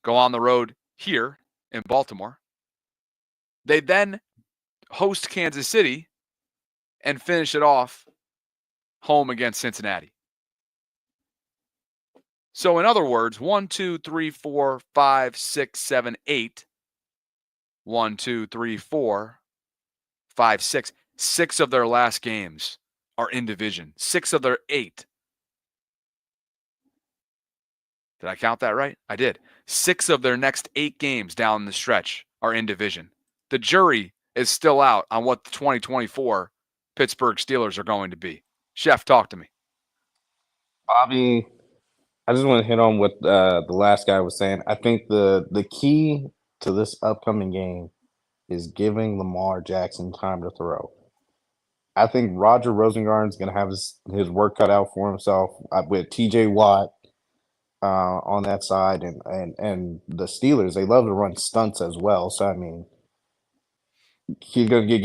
S1: go on the road here in Baltimore. They then host Kansas City and finish it off home against Cincinnati. So in other words, 1, 2, 3, 4, 5, 6, 7, 8. 1, 2, 3, 4, 5, 6. 6 of their last games are in division. 6 of their 8. Did I count that right? I did. 6 of their next 8 games down the stretch are in division. The jury is still out on what the 2024 Pittsburgh Steelers are going to be. Chef, talk to me.
S10: Bobby, I just want to hit on what the last guy was saying. I think the key to this upcoming game is giving Lamar Jackson time to throw. I think Roger Rosengarten's going to have his work cut out for himself with T.J. Watt on that side, and the Steelers, they love to run stunts as well. So I mean, he's going to be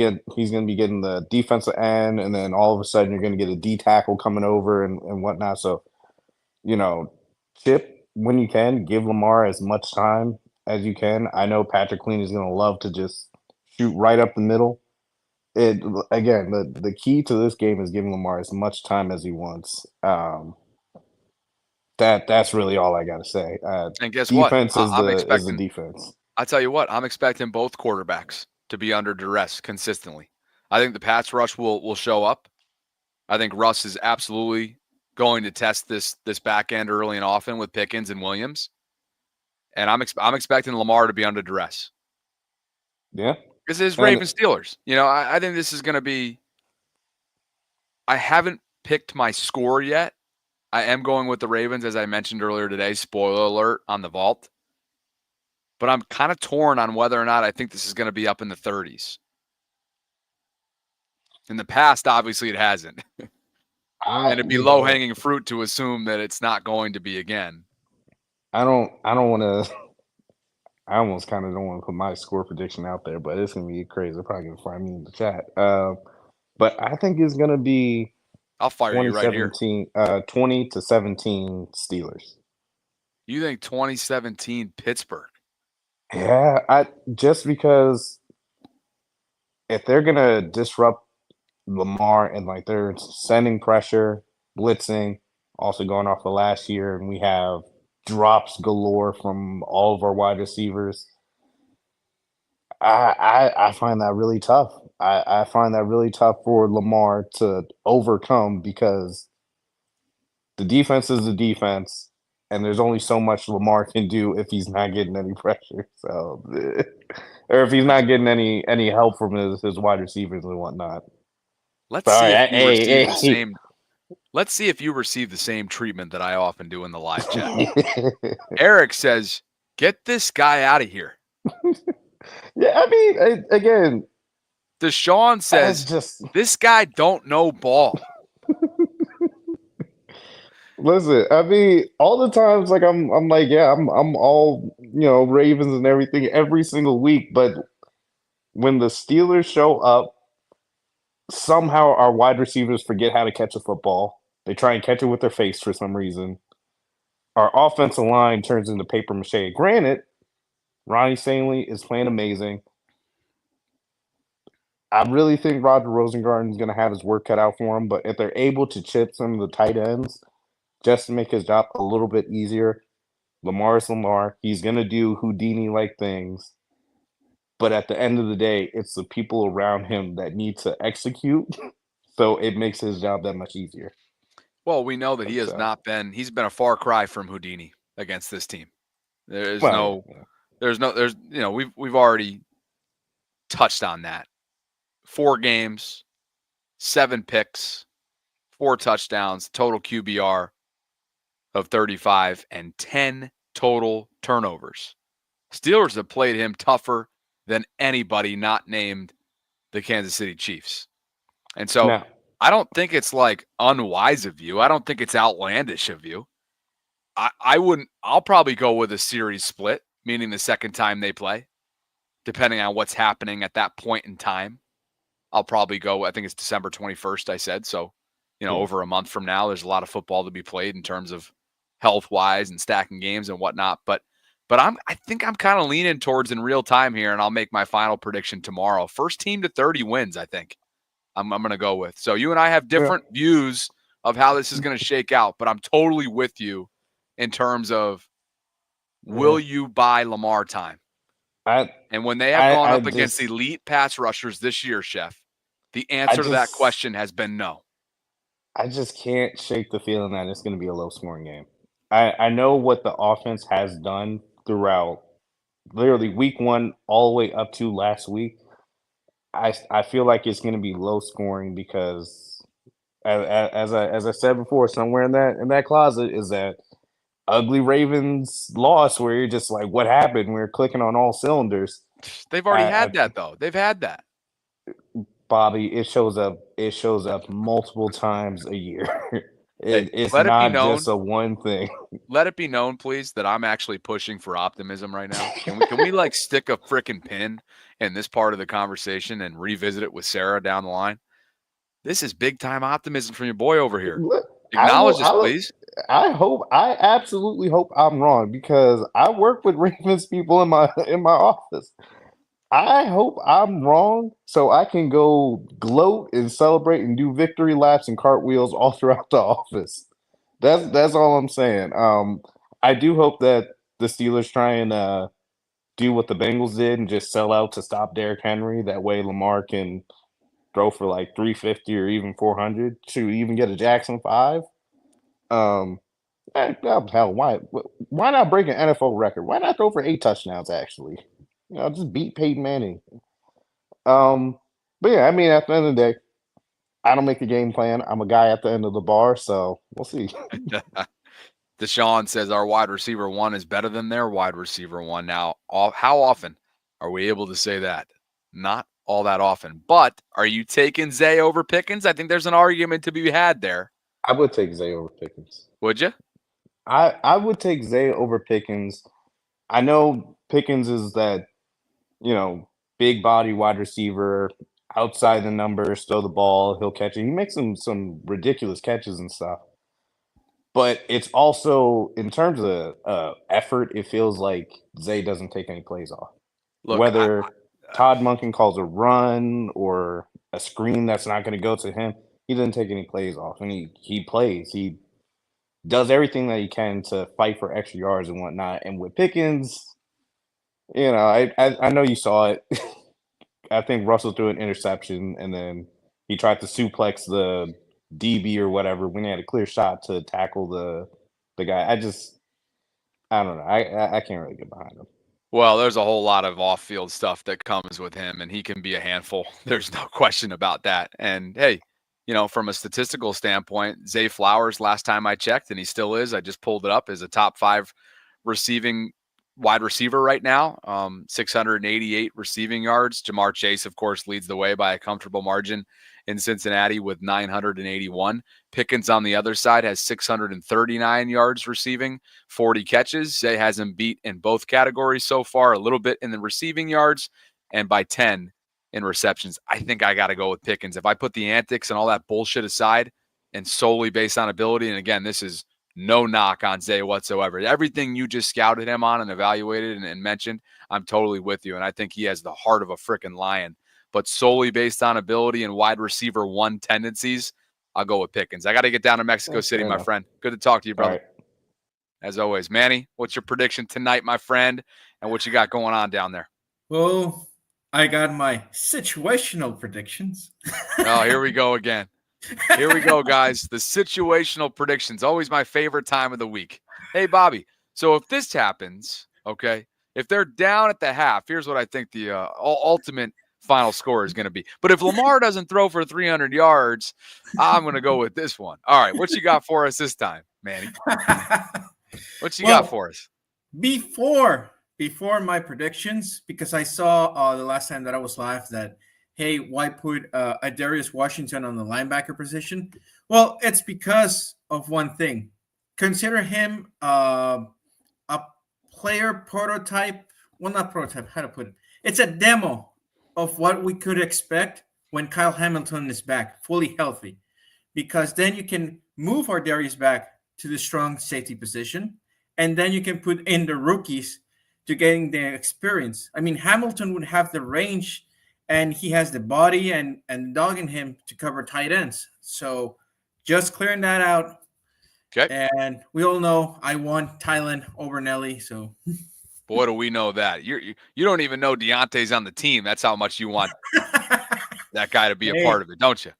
S10: getting the defensive end, and then all of a sudden you're going to get a D tackle coming over and whatnot. So chip when you can, give Lamar as much time as you can. I know Patrick Queen is going to love to just shoot right up the middle. The key to this game is giving Lamar as much time as he wants. That's really all I got to say.
S1: And guess
S10: defense
S1: what?
S10: is the defense.
S1: I tell you what, I'm expecting both quarterbacks to be under duress consistently. I think the pass rush will show up. I think Russ is absolutely going to test this back end early and often with Pickens and Williams. And I'm expecting Lamar to be under duress.
S10: Yeah.
S1: This is Ravens Steelers. I think this is going to be – I haven't picked my score yet. I am going with the Ravens, as I mentioned earlier today. Spoiler alert on the vault. But I'm kind of torn on whether or not I think this is going to be up in the 30s. In the past, obviously, it hasn't. And it'd be low-hanging fruit to assume that it's not going to be again.
S10: I don't want to – I almost kind of don't want to put my score prediction out there, but it's going to be crazy. They're probably going to find me in the chat. But I think it's going to be
S1: I'll fire you right here.
S10: 20-17 Steelers.
S1: You think 2017 Pittsburgh?
S10: Yeah, just because if they're going to disrupt Lamar and they're sending pressure, blitzing, also going off of last year, and we have drops galore from all of our wide receivers. I find that really tough. I find that really tough for Lamar to overcome because the defense is the defense, and there's only so much Lamar can do if he's not getting any pressure. So, or if he's not getting any help from his wide receivers and whatnot.
S1: Let's see if you receive the same treatment that I often do in the live chat. Eric says, "Get this guy out of here."
S10: Yeah, I mean, again,
S1: Deshaun says, "This guy don't know ball."
S10: Listen, I mean, all the times, I'm like, yeah, I'm all Ravens and everything every single week, but when the Steelers show up, somehow our wide receivers forget how to catch a football. They try and catch it with their face for some reason. Our offensive line turns into paper mache. Granted, Ronnie Stanley is playing amazing. I really think Roger Rosengarten is going to have his work cut out for him, but if they're able to chip some of the tight ends just to make his job a little bit easier, Lamar is Lamar. He's going to do Houdini-like things. But at the end of the day, it's the people around him that need to execute. So it makes his job that much easier.
S1: Well, we know that he's been a far cry from Houdini against this team. We've already touched on that. 4 games, 7 picks, 4 touchdowns, total QBR of 35, and 10 total turnovers. Steelers have played him tougher than anybody not named the Kansas City Chiefs. And so I don't think it's unwise of you. I don't think it's outlandish of you. I'll probably go with a series split, meaning the second time they play, depending on what's happening at that point in time. I'll probably go, I think it's December 21st, I said. So over a month from now. There's a lot of football to be played in terms of health-wise and stacking games and whatnot. But I think I'm kind of leaning towards in real time here, and I'll make my final prediction tomorrow. First team to 30 wins, I think I'm going to go with. So you and I have different views of how this is going to shake out, but I'm totally with you in terms of will you buy Lamar time? And when they have gone up against elite pass rushers this year, Chef, the answer to that question has been no.
S10: I just can't shake the feeling that it's going to be a low-scoring game. I know what the offense has done throughout literally week 1 all the way up to last week. I feel like it's going to be low-scoring because, as I said before, somewhere in that closet is that ugly Ravens loss where you're just like, what happened? We're clicking on all cylinders.
S1: They've already had that, though. They've had that.
S10: Bobby, it shows up multiple times a year. It's
S1: let it
S10: not
S1: be known,
S10: just a one thing.
S1: Let it be known, please, that I'm actually pushing for optimism right now. Can we like stick a freaking pin in this part of the conversation and revisit it with Sarah down the line? This is big time optimism from your boy over here. Acknowledge this, please.
S10: I absolutely hope I'm wrong because I work with Ravens people in my office. I hope I'm wrong so I can go gloat and celebrate and do victory laps and cartwheels all throughout the office. That's all I'm saying. I do hope that the Steelers try and do what the Bengals did and just sell out to stop Derrick Henry. That way Lamar can throw for like 350 or even 400 to even get a Jackson 5. Hell, why not break an NFL record? Why not throw for 8 touchdowns, actually? Just beat Peyton Manning. But yeah, I mean, at the end of the day, I don't make the game plan. I'm a guy at the end of the bar, so we'll see.
S1: Deshaun says our wide receiver 1 is better than their wide receiver 1. Now, how often are we able to say that? Not all that often. But are you taking Zay over Pickens? I think there's an argument to be had there.
S10: I would take Zay over Pickens.
S1: Would you?
S10: I would take Zay over Pickens. I know Pickens is that, big body wide receiver, outside the numbers, throw the ball, he'll catch it. He makes some ridiculous catches and stuff. But it's also, in terms of effort, it feels like Zay doesn't take any plays off.
S1: Look,
S10: whether Todd Monken calls a run or a screen that's not going to go to him, he doesn't take any plays off. And he plays. He does everything that he can to fight for extra yards and whatnot. And with Pickens, I know you saw it. I think Russell threw an interception, and then he tried to suplex the DB or whatever when he had a clear shot to tackle the guy. I don't know. I can't really get behind him.
S1: Well, there's a whole lot of off-field stuff that comes with him, and he can be a handful. There's no question about that. And, hey, from a statistical standpoint, Zay Flowers, last time I checked, and he still is, I just pulled it up, is a top 5 receiving wide receiver right now, 688 receiving yards. Jamar Chase, of course, leads the way by a comfortable margin in Cincinnati with 981. Pickens on the other side has 639 yards receiving, 40 catches. Zay has him beat in both categories so far, a little bit in the receiving yards and by 10 in receptions. I think I got to go with Pickens. If I put the antics and all that bullshit aside and solely based on ability, and again, this is no knock on Zay whatsoever. Everything you just scouted him on and evaluated and mentioned, I'm totally with you. And I think he has the heart of a freaking lion. But solely based on ability and wide receiver 1 tendencies, I'll go with Pickens. I got to get down to Mexico City, my friend. Good to talk to you, brother.
S10: Right.
S1: As always. Manny, what's your prediction tonight, my friend? And what you got going on down there?
S11: Well, I got my situational predictions.
S1: Oh, here we go again. Here we go, guys. The situational predictions, always my favorite time of the week. Hey, Bobby, so if this happens, okay, if they're down at the half, here's what I think the ultimate final score is going to be. But if Lamar doesn't throw for 300 yards, I'm going to go with this one. All right, what you got for us this time, Manny? What you got for us?
S11: Before my predictions, because I saw the last time that I was live that, hey, why put Darius Washington on the linebacker position? Well, it's because of one thing. Consider him a player prototype. Well, not prototype. How to put it? It's a demo of what we could expect when Kyle Hamilton is back, fully healthy. because then you can move Ardarius back to the strong safety position, and then you can put in the rookies to getting the experience. I mean, Hamilton would have the range, and he has the body and dog in him to cover tight ends. So just clearing that out.
S1: Okay.
S11: And we all know I want Thailand over Nelly. So
S1: boy, do we know that. You don't even know Deontay's on the team. That's how much you want that guy to be a part of it, don't you?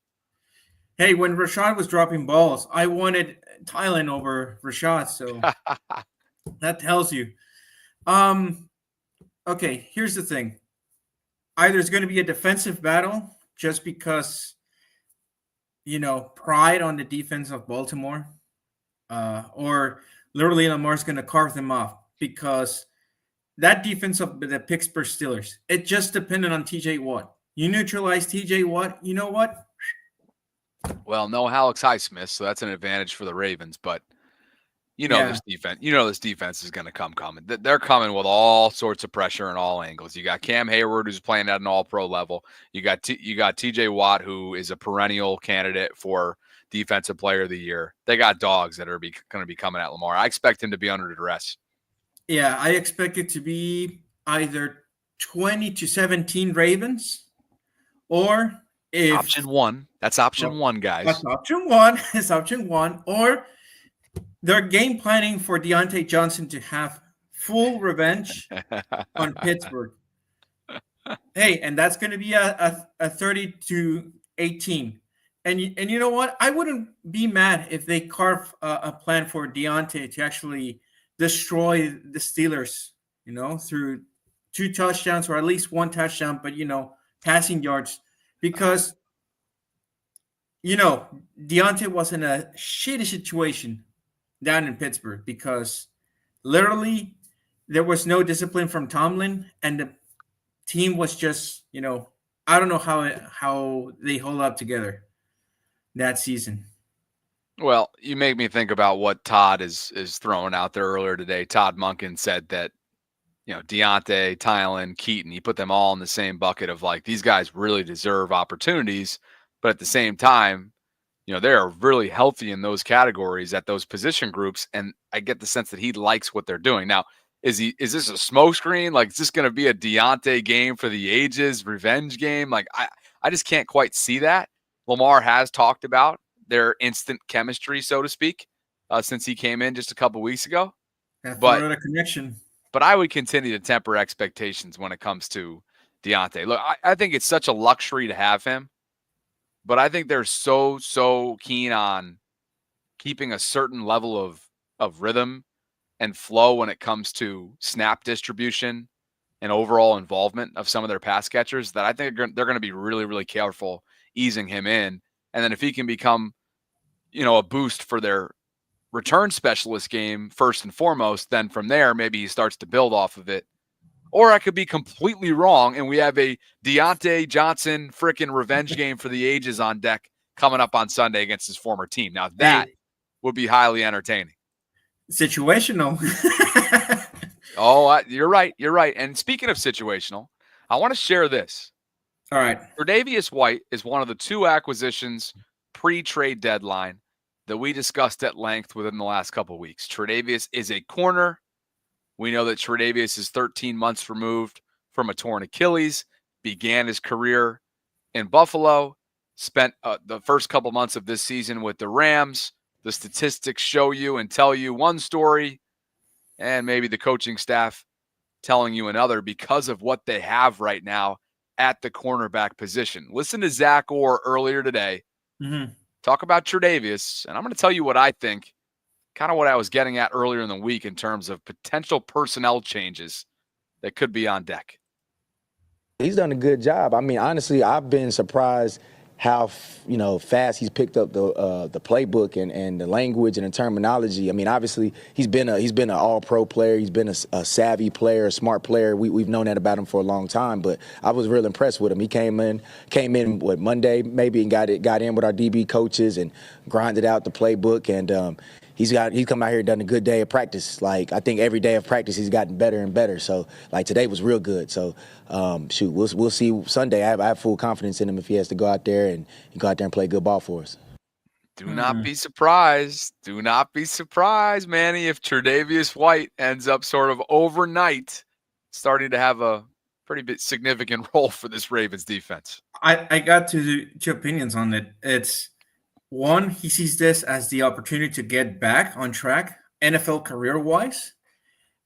S11: Hey, when Rashad was dropping balls, I wanted Thailand over Rashad. So that tells you. Okay, here's the thing. Either it's going to be a defensive battle just because, pride on the defense of Baltimore, or literally Lamar's going to carve them off because that defense of the Pittsburgh Steelers, it just depended on TJ Watt. You neutralize TJ Watt, you know what?
S1: Well, no Alex Highsmith, so that's an advantage for the Ravens, but this defense. This defense is going to come coming. They're coming with all sorts of pressure in all angles. You got Cam Hayward, who's playing at an All-Pro level. You got T.J. Watt, who is a perennial candidate for Defensive Player of the Year. They got dogs that are going to be coming at Lamar. I expect him to be under duress.
S11: Yeah, I expect it to be either 20-17 Ravens, or
S1: option one. That's option one, guys.
S11: That's option one. It's option one, or they're game planning for Deontay Johnson to have full revenge on Pittsburgh. Hey, and that's going to be a 30-18. And you know what? I wouldn't be mad if they carve a plan for Deontay to actually destroy the Steelers, through 2 touchdowns or at least 1 touchdown, but, passing yards. Because, Deontay was in a shitty situation down in Pittsburgh because literally there was no discipline from Tomlin, and the team was just, I don't know how they hold up together that season.
S1: Well, you make me think about what Todd is throwing out there earlier today. Todd Monken said that, Deontay, Thailand, Keaton, he put them all in the same bucket of like, these guys really deserve opportunities, but at the same time, they are really healthy in those categories at those position groups. And I get the sense that he likes what they're doing. Now, is this a smokescreen? Like, is this going to be a Deontay game for the ages, revenge game? Like, I just can't quite see that. Lamar has talked about their instant chemistry, so to speak, since he came in just a couple weeks ago.
S11: But a connection.
S1: But I would continue to temper expectations when it comes to Deontay. Look, I think it's such a luxury to have him. But I think they're so keen on keeping a certain level of rhythm and flow when it comes to snap distribution and overall involvement of some of their pass catchers that I think they're going to be really, really careful easing him in. And then if he can become, a boost for their return specialist game first and foremost, then from there, maybe he starts to build off of it. Or I could be completely wrong, and we have a Deontay Johnson freaking revenge game for the ages on deck coming up on Sunday against his former team. Now, that would be highly entertaining.
S11: Situational.
S1: You're right. You're right. And speaking of situational, I want to share this.
S11: All right.
S1: Tre'Davious White is one of the 2 acquisitions pre-trade deadline that we discussed at length within the last couple of weeks. Tre'Davious is a corner. We know that Tre'Davious is 13 months removed from a torn Achilles, began his career in Buffalo, spent the first couple months of this season with the Rams. The statistics show you and tell you one story, and maybe the coaching staff telling you another because of what they have right now at the cornerback position. Listen to Zach Orr earlier today. Talk about Tre'Davious, and I'm going to tell you what I think, kind of what I was getting at earlier in the week in terms of potential personnel changes that could be on deck.
S12: He's done a good job. I mean, honestly, I've been surprised how fast he's picked up the playbook and the language and the terminology. I mean, obviously he's been an all-pro player. He's been a savvy player, a smart player. We've known that about him for a long time. But I was real impressed with him. He came in Monday maybe and got in with our DB coaches and grinded out the playbook, and he's come out here and done a good day of practice. Like, I think every day of practice he's gotten better and better. So, like, today was real good. So, we'll see Sunday. I have full confidence in him if he has to go out there and play good ball for us.
S1: Do not be surprised. Do not be surprised, Manny, if Tre'Davious White ends up sort of overnight starting to have a pretty big significant role for this Ravens defense.
S11: I got two opinions on it. It's one, he sees this as the opportunity to get back on track, NFL career-wise.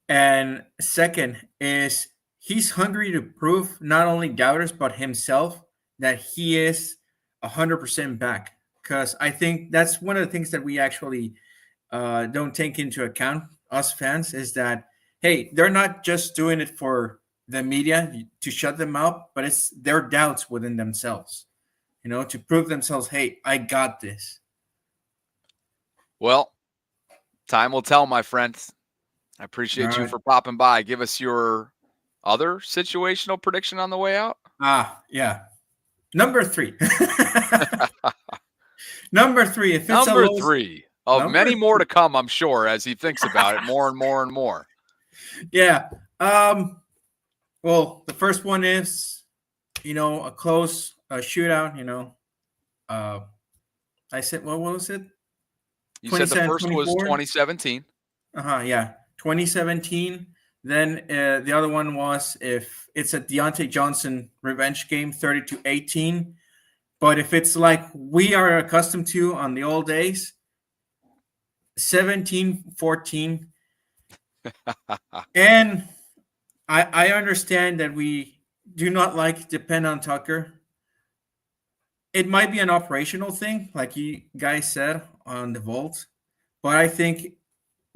S11: And second is he's hungry to prove not only doubters but himself that he is 100% back. Because I think that's one of the things that we actually don't take into account, us fans, is that, hey, they're not just doing it for the media to shut them out, but it's their doubts within themselves, to prove themselves, hey, I got this.
S1: Well, time will tell, my friends. I appreciate you for popping by. Give us your other situational prediction on the way out.
S11: Yeah. Number 3. Number 3. If it's
S1: number 3 of many more to come, I'm sure, as he thinks about it more and more and more.
S11: Yeah. Well, the first one is, a close shootout. I said, what was it?
S1: You said the first 24? Was 2017.
S11: Yeah. 2017. Then the other one was if it's a Deontay Johnson revenge game, 30-18. But if it's like we are accustomed to on the old days, 17-14. And I understand that we do not depend on Tucker. It might be an operational thing, like you guys said on the vault. But I think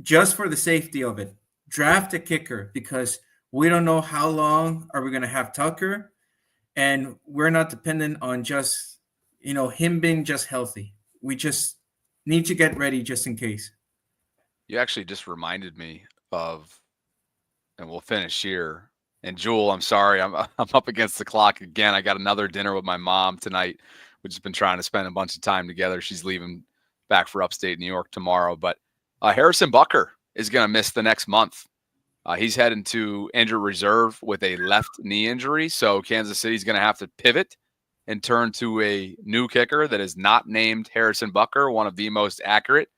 S11: just for the safety of it, draft a kicker, because we don't know how long are we going to have Tucker, and we're not dependent on just, him being just healthy. We just need to get ready just in case.
S1: You actually just reminded me of, and we'll finish here. And Jewel, I'm sorry, I'm up against the clock again. I got another dinner with my mom tonight. We've just been trying to spend a bunch of time together. She's leaving back for upstate New York tomorrow. But Harrison Butker is going to miss the next month. He's heading to injured reserve with a left knee injury. So Kansas City's going to have to pivot and turn to a new kicker that is not named Harrison Butker, one of the most accurate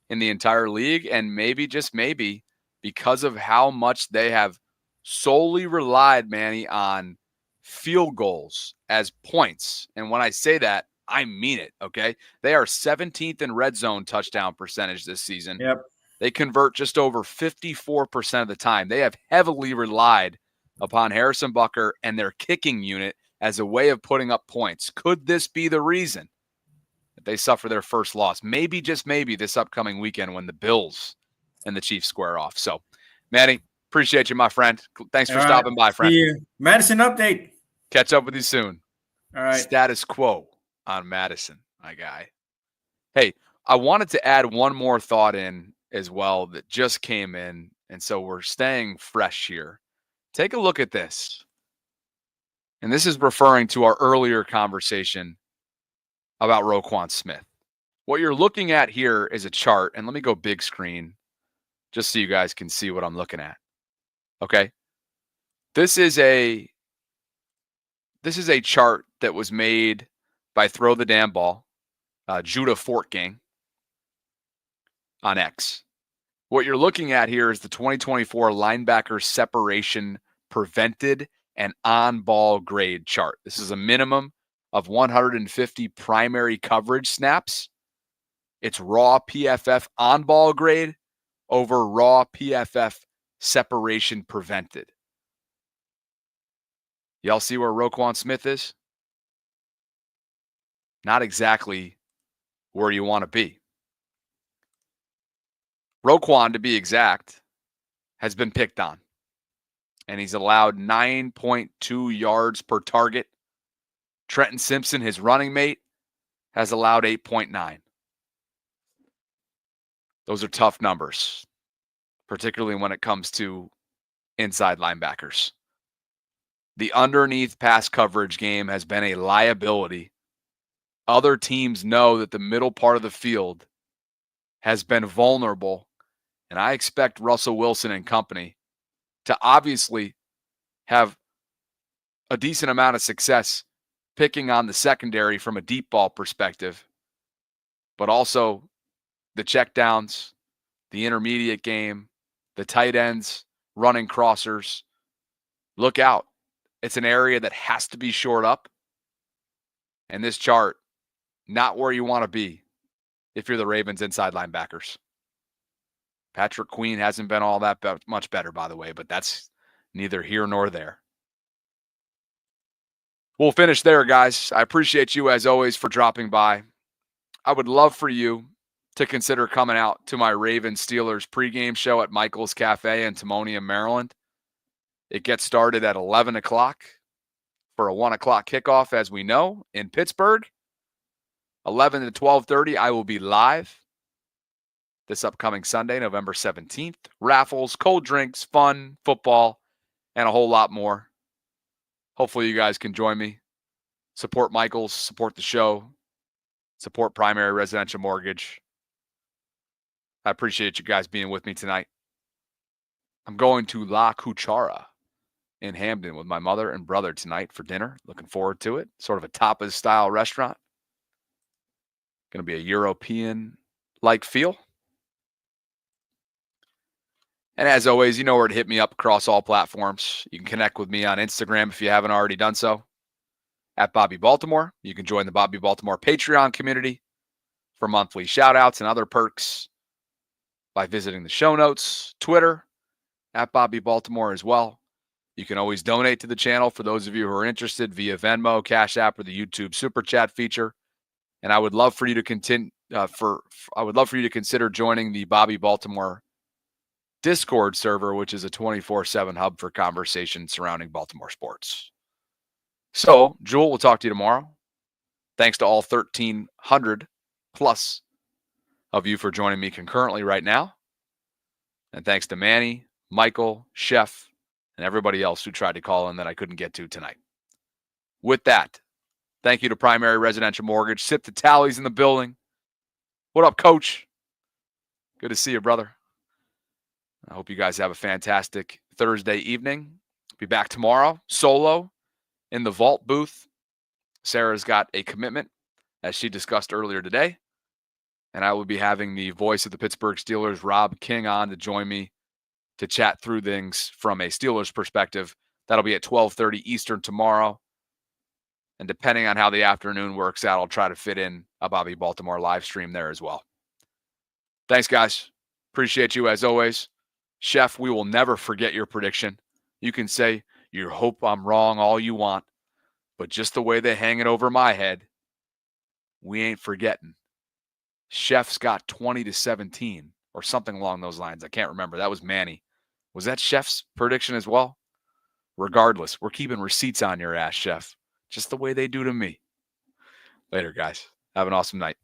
S1: in the entire league. And maybe, just maybe, because of how much they have solely relied, Manny, on field goals as points. And when I say that, I mean it, okay? They are 17th in red zone touchdown percentage this season.
S11: Yep.
S1: They convert just over 54% of the time. They have heavily relied upon Harrison Butker and their kicking unit as a way of putting up points. Could this be the reason that they suffer their first loss? Maybe, just maybe, this upcoming weekend when the Bills and the Chiefs square off. So, Manny, appreciate you, my friend. Thanks for stopping by, friend.
S11: See you. Madison update.
S1: Catch up with you soon.
S11: All right.
S1: Status quo on Madison, my guy. Hey, I wanted to add one more thought in as well that just came in, and so we're staying fresh here. Take a look at this. And this is referring to our earlier conversation about Roquan Smith. What you're looking at here is a chart, and let me go big screen just so you guys can see what I'm looking at. Okay? This is a chart that was made by Throw the Damn Ball, Judah Fortgang on X. What you're looking at here is the 2024 linebacker separation prevented and on-ball grade chart. This is a minimum of 150 primary coverage snaps. It's raw PFF on-ball grade over raw PFF separation prevented. Y'all see where Roquan Smith is? Not exactly where you want to be. Roquan, to be exact, has been picked on. And he's allowed 9.2 yards per target. Trenton Simpson, his running mate, has allowed 8.9. Those are tough numbers, particularly when it comes to inside linebackers. The underneath pass coverage game has been a liability. Other teams know that the middle part of the field has been vulnerable, and I expect Russell Wilson and company to obviously have a decent amount of success picking on the secondary from a deep ball perspective. but also the checkdowns, the intermediate game, the tight ends, running crossers. Look out. It's an area that has to be shored up. And this chart, not where you want to be if you're the Ravens inside linebackers. Patrick Queen hasn't been all that much better, by the way, but that's neither here nor there. We'll finish there, guys. I appreciate you, as always, for dropping by. I would love for you to consider coming out to my Ravens Steelers pregame show at Michael's Cafe in Timonium, Maryland. It gets started at 11 o'clock for a 1 o'clock kickoff, as we know, in Pittsburgh. 11 to 12:30, I will be live this upcoming Sunday, November 17th. Raffles, cold drinks, fun, football, and a whole lot more. Hopefully you guys can join me. Support Michael's, support the show, support Primary Residential Mortgage. I appreciate you guys being with me tonight. I'm going to La Cuchara in Hamden with my mother and brother tonight for dinner. Looking forward to it. Sort of a tapas-style restaurant. Going to be a European-like feel. And as always, you know where to hit me up across all platforms. You can connect with me on Instagram if you haven't already done so, at Bobby Baltimore. You can join the Bobby Baltimore Patreon community for monthly shout-outs and other perks by visiting the show notes, Twitter, at Bobby Baltimore as well. You can always donate to the channel for those of you who are interested via Venmo, Cash App, or the YouTube Super Chat feature. And I would love for you to continue. I would love for you to consider joining the Bobby Baltimore Discord server, which is a 24/7 hub for conversation surrounding Baltimore sports. So, Jewel, we'll talk to you tomorrow. Thanks to all 1,300 plus of you for joining me concurrently right now. And thanks to Manny, Michael, Chef, and everybody else who tried to call in that I couldn't get to tonight. With that, thank you to Primary Residential Mortgage. Sip the tallies in the building. What up, Coach? Good to see you, brother. I hope you guys have a fantastic Thursday evening. Be back tomorrow, solo, in the vault booth. Sarah's got a commitment, as she discussed earlier today. And I will be having the voice of the Pittsburgh Steelers, Rob King, on to join me to chat through things from a Steelers perspective. That'll be at 12:30 Eastern tomorrow. And depending on how the afternoon works out, I'll try to fit in a Bobby Baltimore live stream there as well. Thanks, guys. Appreciate you as always. Chef, we will never forget your prediction. You can say, you hope I'm wrong all you want, but just the way they hang it over my head, we ain't forgetting. Chef's got 20-17 or something along those lines. I can't remember. That was Manny. Was that Chef's prediction as well? Regardless, we're keeping receipts on your ass, Chef. Just the way they do to me. Later, guys. Have an awesome night.